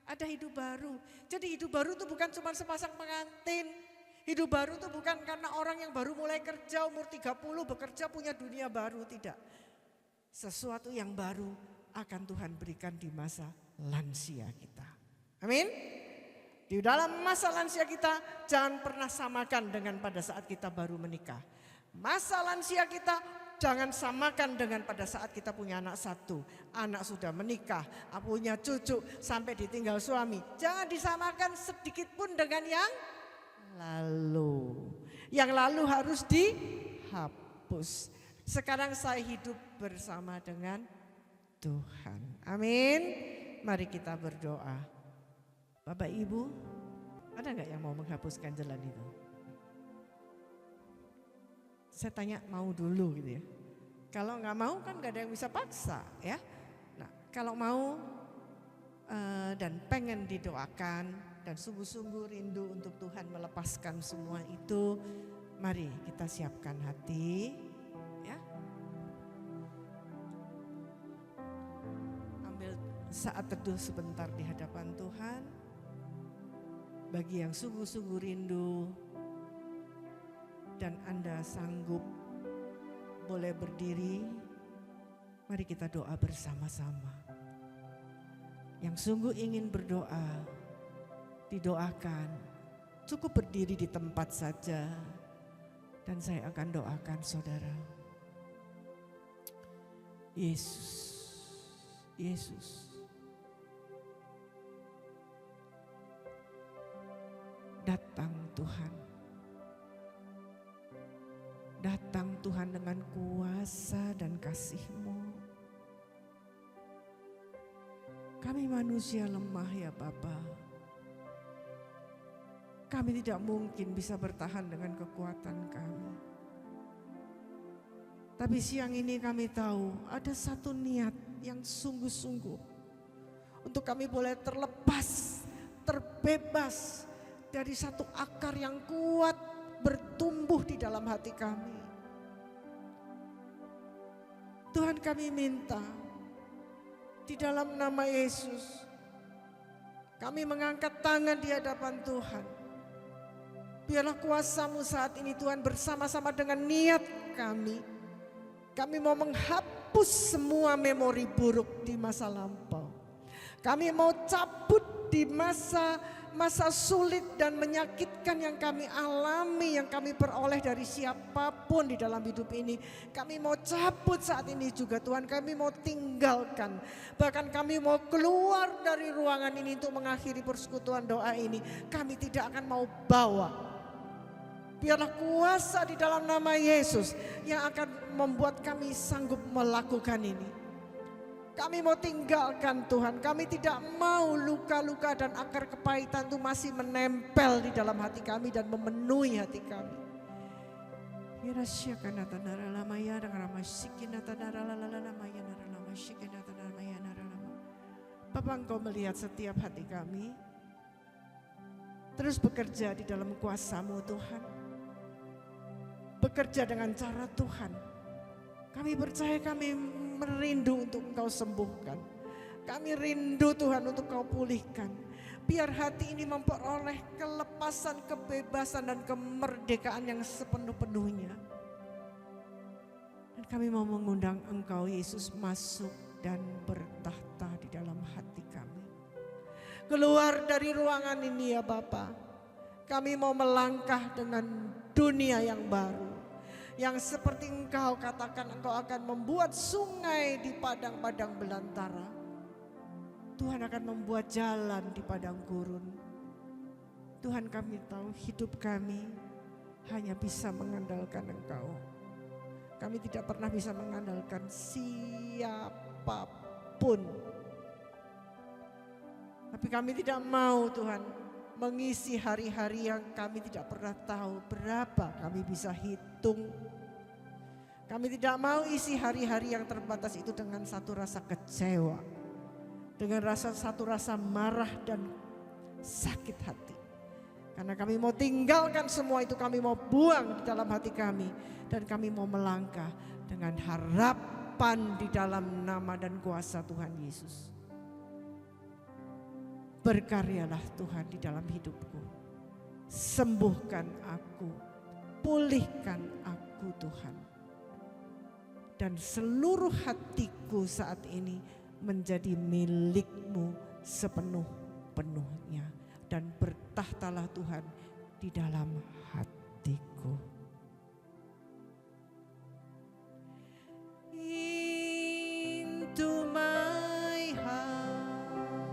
Speaker 5: ada hidup baru. Jadi hidup baru itu bukan cuma sepasang pengantin. Hidup baru itu bukan karena orang yang baru mulai kerja umur 30 bekerja punya dunia baru, tidak. Sesuatu yang baru akan Tuhan berikan di masa lansia kita. Amin. Di dalam masa lansia kita jangan pernah samakan dengan pada saat kita baru menikah. Masa lansia kita jangan samakan dengan pada saat kita punya anak satu. Anak sudah menikah, punya cucu sampai ditinggal suami. Jangan disamakan sedikit pun dengan yang lalu. Yang lalu harus dihapus. Sekarang saya hidup bersama dengan Tuhan. Amin. Mari kita berdoa. Bapak Ibu, ada nggak yang mau menghapuskan jalan itu? Saya tanya mau dulu gitu ya. Kalau nggak mau kan nggak ada yang bisa paksa ya. Nah kalau mau dan pengen didoakan dan sungguh-sungguh rindu untuk Tuhan melepaskan semua itu, mari kita siapkan hati. Saat teduh sebentar di hadapan Tuhan. Bagi yang sungguh-sungguh rindu dan Anda sanggup boleh berdiri, mari kita doa bersama-sama. Yang sungguh ingin berdoa, didoakan, cukup berdiri di tempat saja dan saya akan doakan saudara. Yesus, Yesus. Datang Tuhan. Datang Tuhan dengan kuasa dan kasih-Mu. Kami manusia lemah ya Bapa. Kami tidak mungkin bisa bertahan dengan kekuatan kami. Tapi siang ini kami tahu ada satu niat yang sungguh-sungguh. Untuk kami boleh terlepas, terbebas dari satu akar yang kuat bertumbuh di dalam hati kami. Tuhan kami minta di dalam nama Yesus kami mengangkat tangan di hadapan Tuhan. Biarlah kuasa-Mu saat ini Tuhan bersama-sama dengan niat kami. Kami mau menghapus semua memori buruk di masa lampau. Kami mau cabut di masa sulit dan menyakitkan yang kami alami, yang kami peroleh dari siapapun di dalam hidup ini. Kami mau cabut saat ini juga Tuhan, kami mau tinggalkan. Bahkan kami mau keluar dari ruangan ini untuk mengakhiri persekutuan doa ini. Kami tidak akan mau bawa. Biarlah kuasa di dalam nama Yesus yang akan membuat kami sanggup melakukan ini. Kami mau tinggalkan Tuhan, kami tidak mau luka-luka dan akar kepahitan itu masih menempel di dalam hati kami dan memenuhi hati kami. Bapa, Engkau melihat setiap hati kami, terus bekerja di dalam kuasa-Mu Tuhan. Bekerja dengan cara Tuhan. Kami percaya, kami merindu untuk Engkau sembuhkan. Kami rindu Tuhan untuk Kau pulihkan. Biar hati ini memperoleh kelepasan, kebebasan dan kemerdekaan yang sepenuh-penuhnya. Dan kami mau mengundang Engkau Yesus masuk dan bertahta di dalam hati kami. Keluar dari ruangan ini ya Bapa, kami mau melangkah dengan dunia yang baru. Yang seperti Engkau katakan, Engkau akan membuat sungai di padang-padang belantara. Tuhan akan membuat jalan di padang gurun. Tuhan, kami tahu hidup kami hanya bisa mengandalkan Engkau. Kami tidak pernah bisa mengandalkan siapapun. Tapi kami tidak mau Tuhan mengisi hari-hari yang kami tidak pernah tahu berapa kami bisa hitung. Kami tidak mau isi hari-hari yang terbatas itu dengan satu rasa kecewa. Dengan satu rasa marah dan sakit hati. Karena kami mau tinggalkan semua itu, kami mau buang di dalam hati kami. Dan kami mau melangkah dengan harapan di dalam nama dan kuasa Tuhan Yesus. Berkaryalah Tuhan di dalam hidupku. Sembuhkan aku, pulihkan aku Tuhan. Dan seluruh hatiku saat ini menjadi milik-Mu sepenuh-penuhnya. Dan bertahtalah Tuhan di dalam hatiku. Into my heart,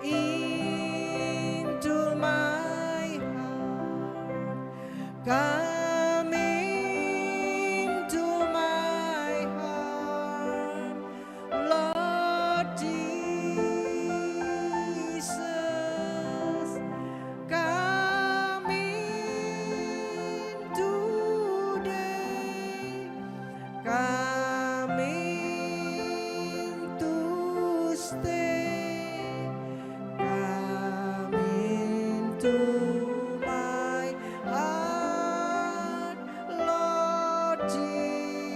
Speaker 5: into my heart, come into my heart, Lord Jesus, come in today, come in to stay, come into my heart, Lord Jesus.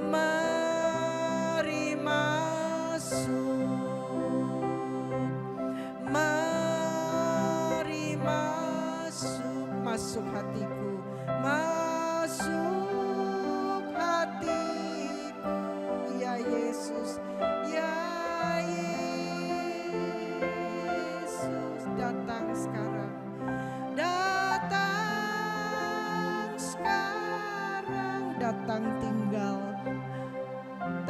Speaker 5: Mari masuk hatiku, masuk hatiku, ya Yesus, ya Yesus, datang sekarang, datang sekarang, datang tinggal,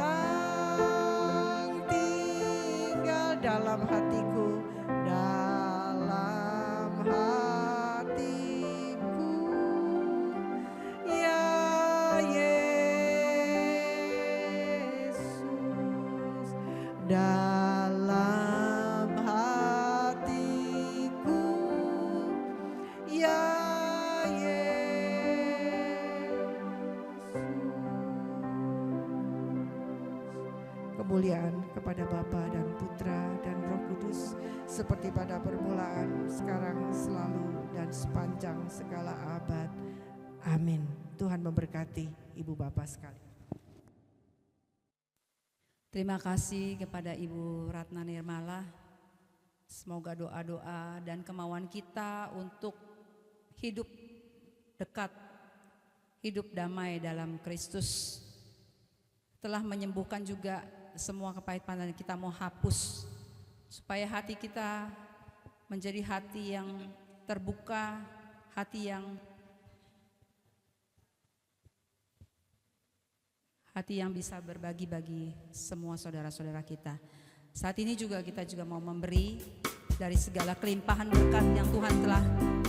Speaker 5: datang tinggal dalam hatiku, dalam hatiku, ya Yesus, dalam hatiku, ya kemuliaan kepada Bapa dan Putra dan Roh Kudus seperti pada permulaan, sekarang, selalu, dan sepanjang segala abad. Amin. Tuhan memberkati Ibu Bapak sekalian.
Speaker 1: Terima kasih kepada Ibu Ratna Nirmala. Semoga doa-doa dan kemauan kita untuk hidup dekat, hidup damai dalam Kristus telah menyembuhkan juga semua kepahit-pahitan kita mau hapus, supaya hati kita menjadi hati yang terbuka, hati yang bisa berbagi bagi semua saudara-saudara kita. Saat ini juga kita juga mau memberi dari segala kelimpahan berkat yang Tuhan telah
Speaker 2: Allah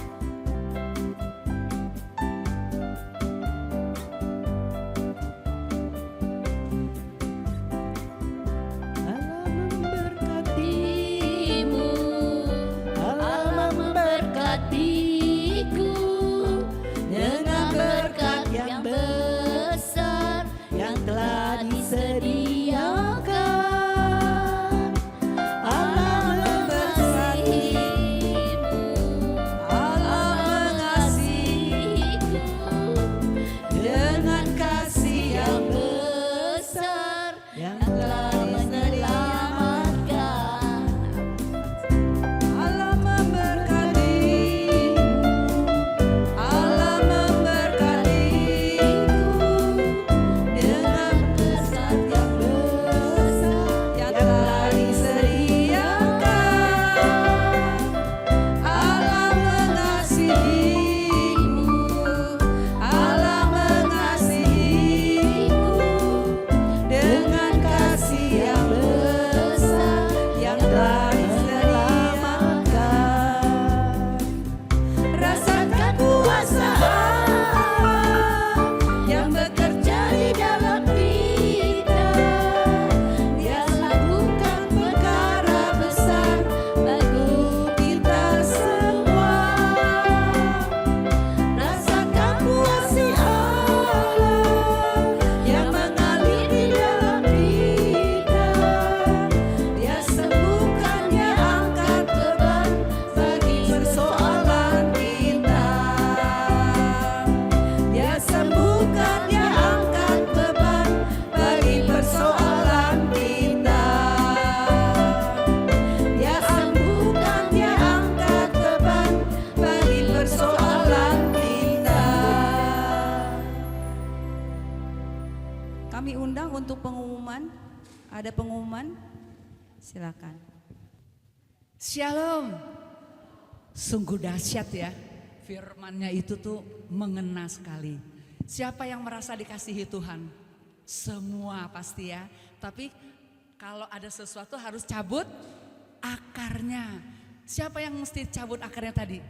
Speaker 1: Kami undang untuk pengumuman. Ada pengumuman? Silakan.
Speaker 6: Shalom. Sungguh dahsyat ya. Firman-Nya itu tuh mengena sekali. Siapa yang merasa dikasihi Tuhan? Semua pasti ya. Tapi kalau ada sesuatu harus cabut akarnya. Siapa yang mesti cabut akarnya tadi?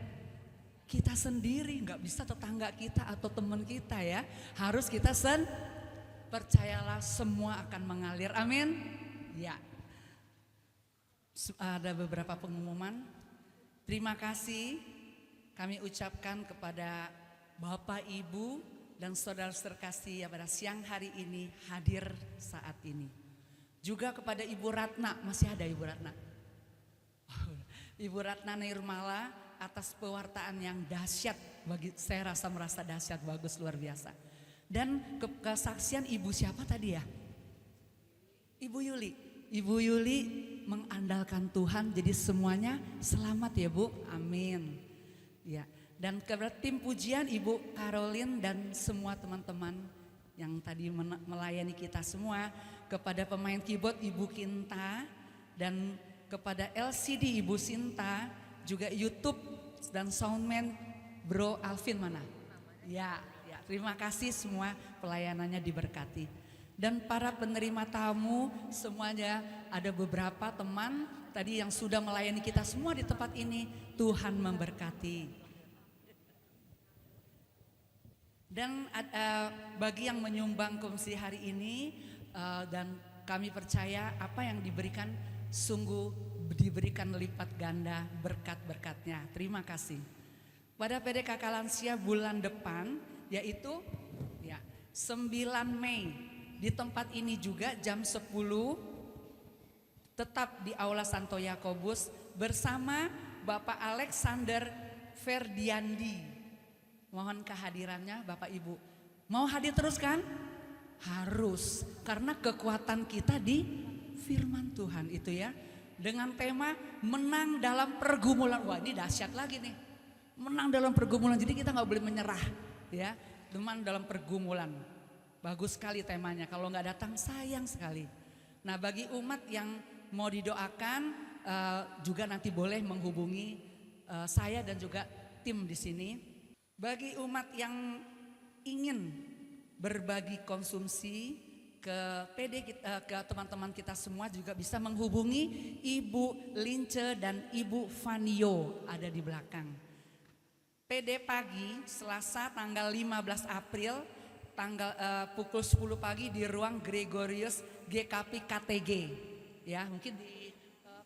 Speaker 6: Kita sendiri, nggak bisa tetangga kita atau teman kita ya. Harus kita percayalah semua akan mengalir. Amin. Ya. Ada beberapa pengumuman. Terima kasih kami ucapkan kepada Bapak, Ibu, dan saudara terkasih yang pada siang hari ini hadir saat ini. Juga kepada Ibu Ratna, masih ada Ibu Ratna. Ibu Ratna Nirmala atas pewartaan yang dahsyat, bagi saya merasa dahsyat, bagus, luar biasa. Dan kesaksian Ibu siapa tadi ya? Ibu Yuli. Ibu Yuli mengandalkan Tuhan, jadi semuanya selamat ya Bu, amin. Ya, dan kepada tim pujian Ibu Caroline dan semua teman-teman yang tadi melayani kita semua, kepada pemain keyboard Ibu Kinta dan kepada LCD Ibu Sinta, juga YouTube dan soundman Bro Alvin mana? Ya, terima kasih semua, pelayanannya diberkati. Dan para penerima tamu semuanya, ada beberapa teman tadi yang sudah melayani kita semua di tempat ini, Tuhan memberkati. Dan bagi yang menyumbang komisi hari ini, dan kami percaya apa yang diberikan sungguh diberikan lipat ganda berkat-berkatnya. Terima kasih. Pada PDKK Lansia bulan depan, yaitu ya 9 Mei, di tempat ini juga jam 10 tetap di Aula Santo Yakobus bersama Bapak Alexander Ferdiandi. Mohon kehadirannya Bapak Ibu. Mau hadir terus kan? Harus, karena kekuatan kita di firman Tuhan itu ya. Dengan tema menang dalam pergumulan. Wah, ini dahsyat lagi nih. Menang dalam pergumulan, jadi kita gak boleh menyerah ya. Menang dalam pergumulan. Bagus sekali temanya, kalau nggak datang sayang sekali. Nah, bagi umat yang mau didoakan juga nanti boleh menghubungi saya dan juga tim di sini. Bagi umat yang ingin berbagi konsumsi ke PD ke teman-teman kita semua juga bisa menghubungi Ibu Lince dan Ibu Vanio ada di belakang. PD pagi Selasa tanggal 15 April pukul 10 pagi di ruang Gregorius GKP KTG. Ya, mungkin di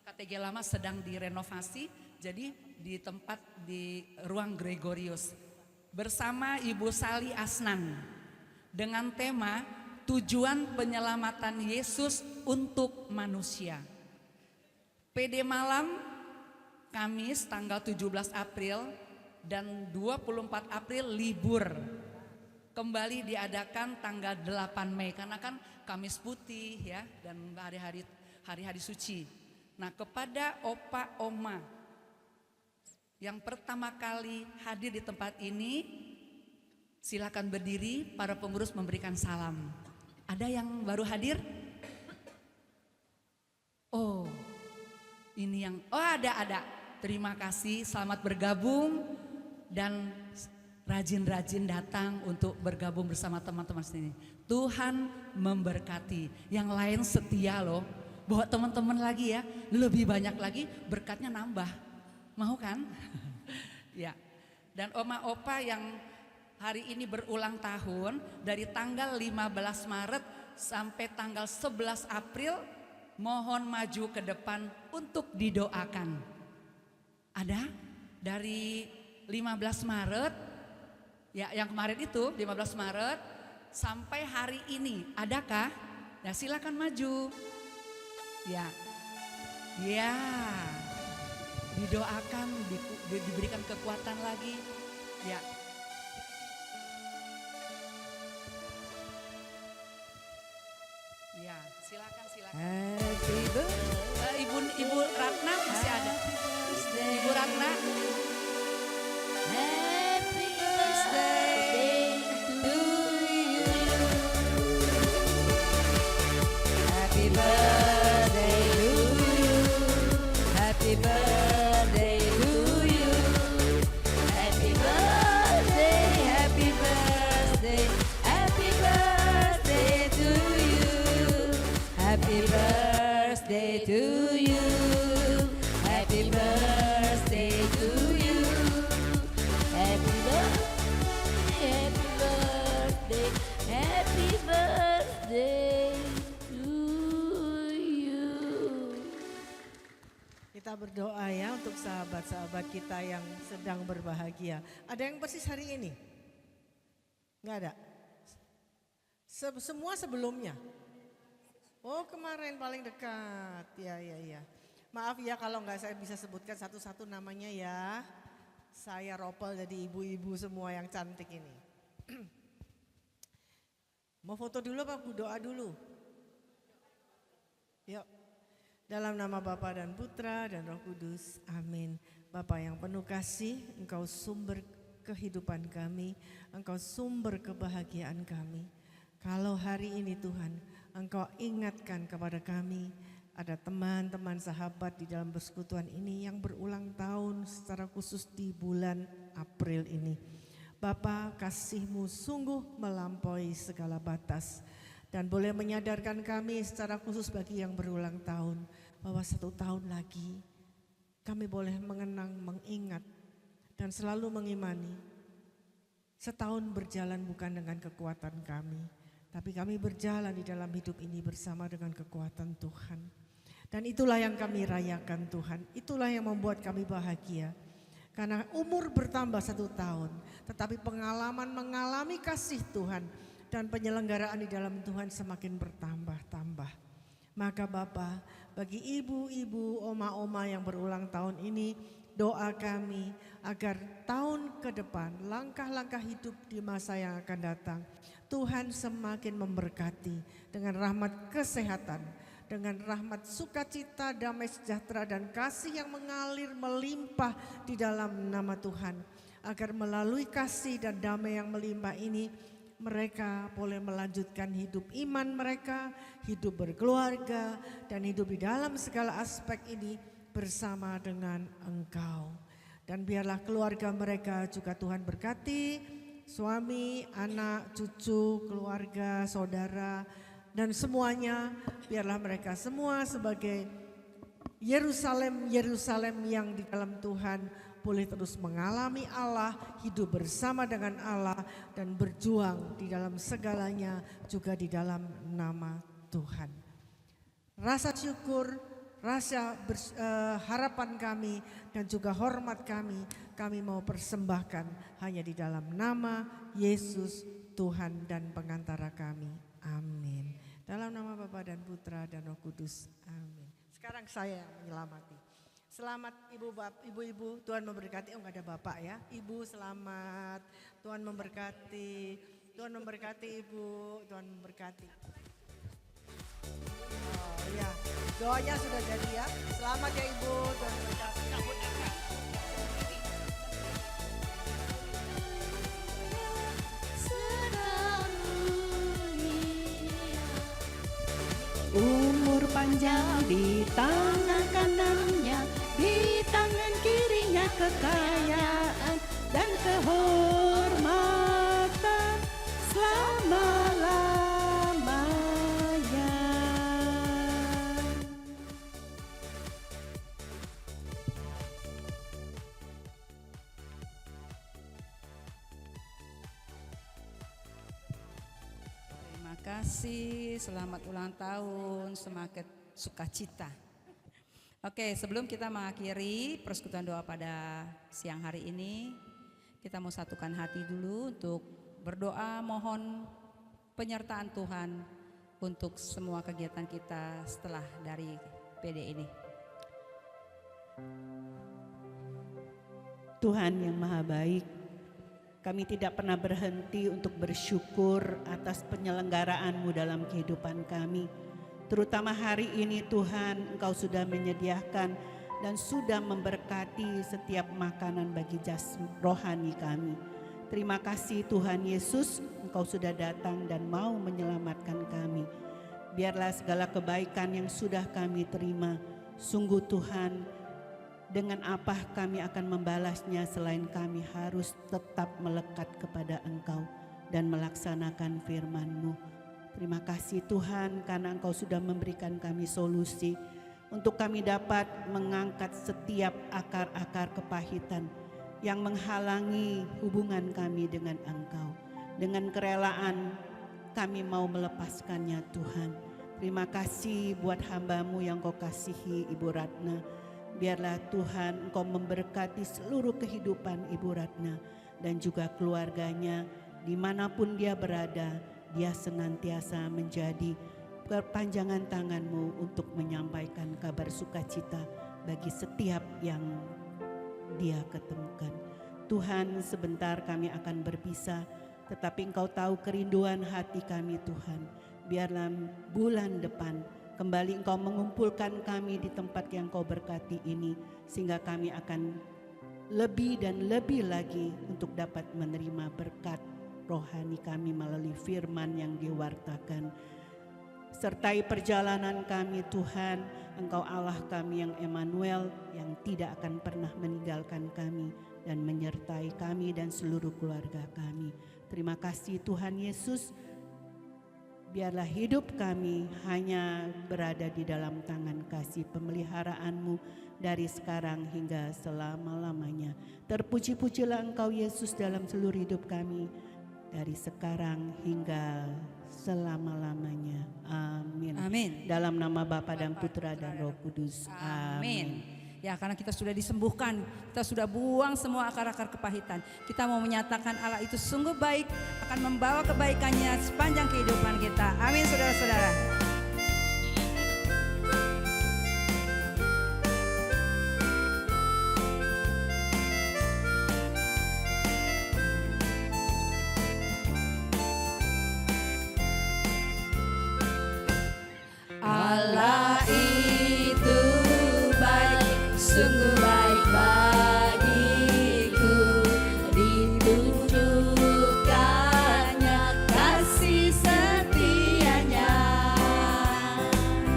Speaker 6: KTG lama sedang direnovasi, jadi di tempat di ruang Gregorius bersama Ibu Sali Asnan dengan tema tujuan penyelamatan Yesus untuk manusia. PD malam Kamis tanggal 17 April dan 24 April libur. Kembali diadakan tanggal 8 Mei karena kan Kamis Putih ya dan hari-hari suci. Nah, kepada opa oma yang pertama kali hadir di tempat ini, silakan berdiri, para pengurus memberikan salam. Ada yang baru hadir? Oh, ini yang ada. Terima kasih, selamat bergabung dan rajin-rajin datang untuk bergabung bersama teman-teman sini. Tuhan memberkati. Yang lain setia loh. Bawa teman-teman lagi ya. Lebih banyak lagi berkatnya nambah. Mau kan? Ya. Dan oma opa yang hari ini berulang tahun dari tanggal 15 Maret sampai tanggal 11 April mohon maju ke depan untuk didoakan. Ada dari 15 Maret ya, yang kemarin itu 15 Maret sampai hari ini, adakah? Ya silakan maju. Ya, didoakan, diberikan kekuatan lagi. Ya, silakan. Ibu Ratna masih ada. Ibu Ratna. Happy birthday to you.
Speaker 5: berdoa ya untuk sahabat-sahabat kita yang sedang berbahagia. Ada yang persis hari ini? Enggak ada? Semua sebelumnya? Oh kemarin paling dekat, ya. Maaf ya kalau enggak saya bisa sebutkan satu-satu namanya ya. Saya ropel jadi ibu-ibu semua yang cantik ini. Mau foto dulu apa doa dulu? Yuk. Dalam nama Bapa dan Putra dan Roh Kudus, amin. Bapa yang penuh kasih, Engkau sumber kehidupan kami, Engkau sumber kebahagiaan kami. Kalau hari ini Tuhan, Engkau ingatkan kepada kami, ada teman-teman sahabat di dalam persekutuan ini yang berulang tahun secara khusus di bulan April ini. Bapa, kasih-Mu sungguh melampaui segala batas. Dan boleh menyadarkan kami secara khusus bagi yang berulang tahun bahwa 1 tahun lagi kami boleh mengenang, mengingat dan selalu mengimani. Setahun berjalan bukan dengan kekuatan kami, tapi kami berjalan di dalam hidup ini bersama dengan kekuatan Tuhan. Dan itulah yang kami rayakan Tuhan, itulah yang membuat kami bahagia. Karena umur bertambah 1 tahun, tetapi pengalaman mengalami kasih Tuhan dan penyelenggaraan di dalam Tuhan semakin bertambah-tambah. Maka Bapa, bagi ibu-ibu, oma-oma yang berulang tahun ini, doa kami agar tahun ke depan, langkah-langkah hidup di masa yang akan datang, Tuhan semakin memberkati dengan rahmat kesehatan, dengan rahmat sukacita, damai sejahtera dan kasih yang mengalir melimpah di dalam nama Tuhan. Agar melalui kasih dan damai yang melimpah ini, mereka boleh melanjutkan hidup iman mereka, hidup berkeluarga, dan hidup di dalam segala aspek ini bersama dengan Engkau. Dan biarlah keluarga mereka juga Tuhan berkati, suami, anak, cucu, keluarga, saudara, dan semuanya biarlah mereka semua sebagai Yerusalem yang di dalam Tuhan boleh terus mengalami Allah, hidup bersama dengan Allah dan berjuang di dalam segalanya juga di dalam nama Tuhan. Rasa syukur, harapan kami dan juga hormat kami mau persembahkan hanya di dalam nama Yesus Tuhan dan pengantara kami. Amin. Dalam nama Bapa dan Putra dan Roh Kudus. Amin. Sekarang saya yang menyelamati. Selamat ibu-ibu, Tuhan memberkati. Oh enggak ada Bapak ya. Ibu selamat, Tuhan memberkati. Tuhan memberkati Ibu, Tuhan memberkati. Oh iya, doanya sudah jadi ya. Selamat ya Ibu, Tuhan memberkati.
Speaker 2: Umur panjang di tangan kanannya, di tangan kirinya kekayaan dan kehormatan selama-lamanya.
Speaker 1: Terima kasih, selamat ulang tahun, semakin sukacita. Oke, sebelum kita mengakhiri persekutuan doa pada siang hari ini, kita mau satukan hati dulu untuk berdoa mohon penyertaan Tuhan untuk semua kegiatan kita setelah dari PD ini.
Speaker 2: Tuhan yang Maha Baik, kami tidak pernah berhenti untuk bersyukur atas penyelenggaraan-Mu dalam kehidupan kami. Terutama hari ini Tuhan, Engkau sudah menyediakan dan sudah memberkati setiap makanan bagi jasmani rohani kami. Terima kasih Tuhan Yesus, Engkau sudah datang dan mau menyelamatkan kami. Biarlah segala kebaikan yang sudah kami terima, sungguh Tuhan, dengan apa kami akan membalasnya selain kami harus tetap melekat kepada Engkau dan melaksanakan firman-Mu. Terima kasih Tuhan karena Engkau sudah memberikan kami solusi untuk kami dapat mengangkat setiap akar-akar kepahitan yang menghalangi hubungan kami dengan Engkau. Dengan kerelaan kami mau melepaskannya Tuhan. Terima kasih buat hamba-Mu yang Kau kasihi Ibu Ratna. Biarlah Tuhan Engkau memberkati seluruh kehidupan Ibu Ratna dan juga keluarganya. Dimanapun dia berada, dia senantiasa menjadi perpanjangan tangan-Mu untuk menyampaikan kabar sukacita bagi setiap yang dia ketemukan. Tuhan, sebentar kami akan berpisah, tetapi Engkau tahu kerinduan hati kami Tuhan. Biarlah bulan depan kembali Engkau mengumpulkan kami di tempat yang Kau berkati ini, sehingga kami akan lebih dan lebih lagi untuk dapat menerima berkat rohani kami melalui firman yang diwartakan. Sertai perjalanan kami Tuhan, Engkau Allah kami yang Emmanuel, yang tidak akan pernah meninggalkan kami dan menyertai kami dan seluruh keluarga kami. Terima kasih Tuhan Yesus. Biarlah hidup kami hanya berada di dalam tangan kasih pemeliharaan-Mu dari sekarang hingga selama-lamanya. Terpuji-pujilah Engkau Yesus dalam seluruh hidup kami dari sekarang hingga selama-lamanya. Amin.
Speaker 1: Amin.
Speaker 2: Dalam nama Bapa dan Putra dan Roh Kudus.
Speaker 1: Amin. Ya, karena kita sudah disembuhkan, kita sudah buang semua akar-akar kepahitan. Kita mau menyatakan Allah itu sungguh baik, akan membawa kebaikannya sepanjang kehidupan kita. Amin, saudara-saudara.
Speaker 7: Allah itu baik, sungguh baik bagiku, ditunjukkannya kasih setianya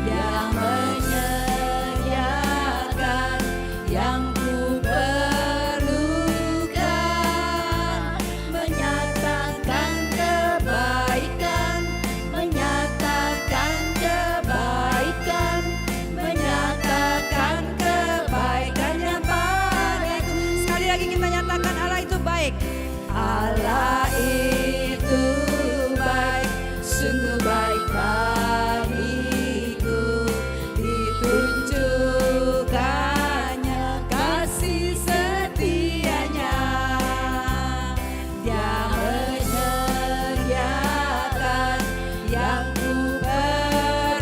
Speaker 7: yang menyediakan yang ku perlukan, menyatakan kebaikan, menyatakan kebaikan, menyatakan kebaikannya padaku.
Speaker 1: Sekali lagi kita nyatakan Allah itu baik.
Speaker 7: Allah itu baik, sungguh baik bagiku, ditunjukkannya kasih setianya, Dia menyediakan yang ku perlukan,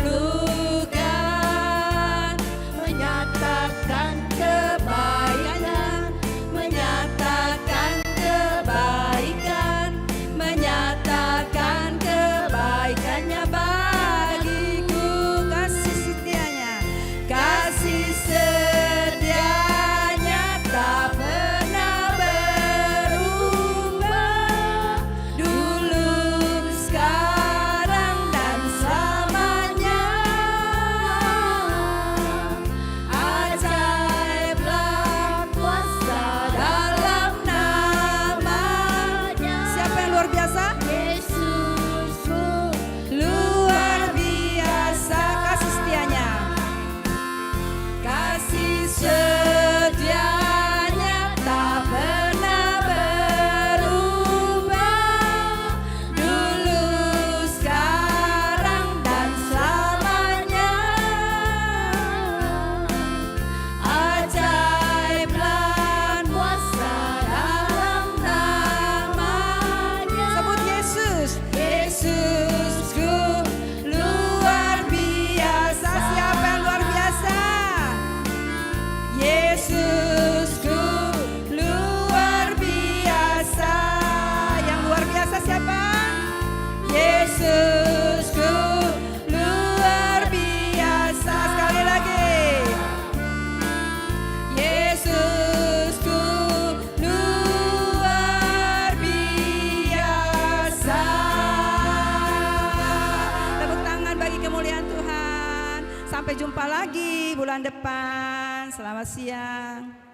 Speaker 7: menyatakan kebaikan, menyatakan kebaikan, menyatakan kebaikannya bagiku,
Speaker 1: Kasih setianya.
Speaker 7: kasih setianya tak pernah berubah, dulu, sekarang dan selamanya. Ajaiblah kuasa dalam namanya.
Speaker 1: Siapa yang luar biasa?
Speaker 7: Yesusku
Speaker 1: Luar biasa kasih setianya.
Speaker 7: kasih setianya tak pernah berubah, dulu, sekarang dan selamanya. Ajaiblah kuasa dalam namanya.
Speaker 1: Sebut Yesus.
Speaker 7: Yesusku luar biasa.
Speaker 1: Siapa yang luar biasa?
Speaker 7: Yesusku luar biasa.
Speaker 1: Yang luar biasa siapa?
Speaker 7: Yesusku luar biasa.
Speaker 1: Sekali lagi.
Speaker 7: Yesusku luar biasa.
Speaker 1: Tepuk tangan bagi kemuliaan Tuhan. Sampai jumpa lagi bulan depan. Selamat siang.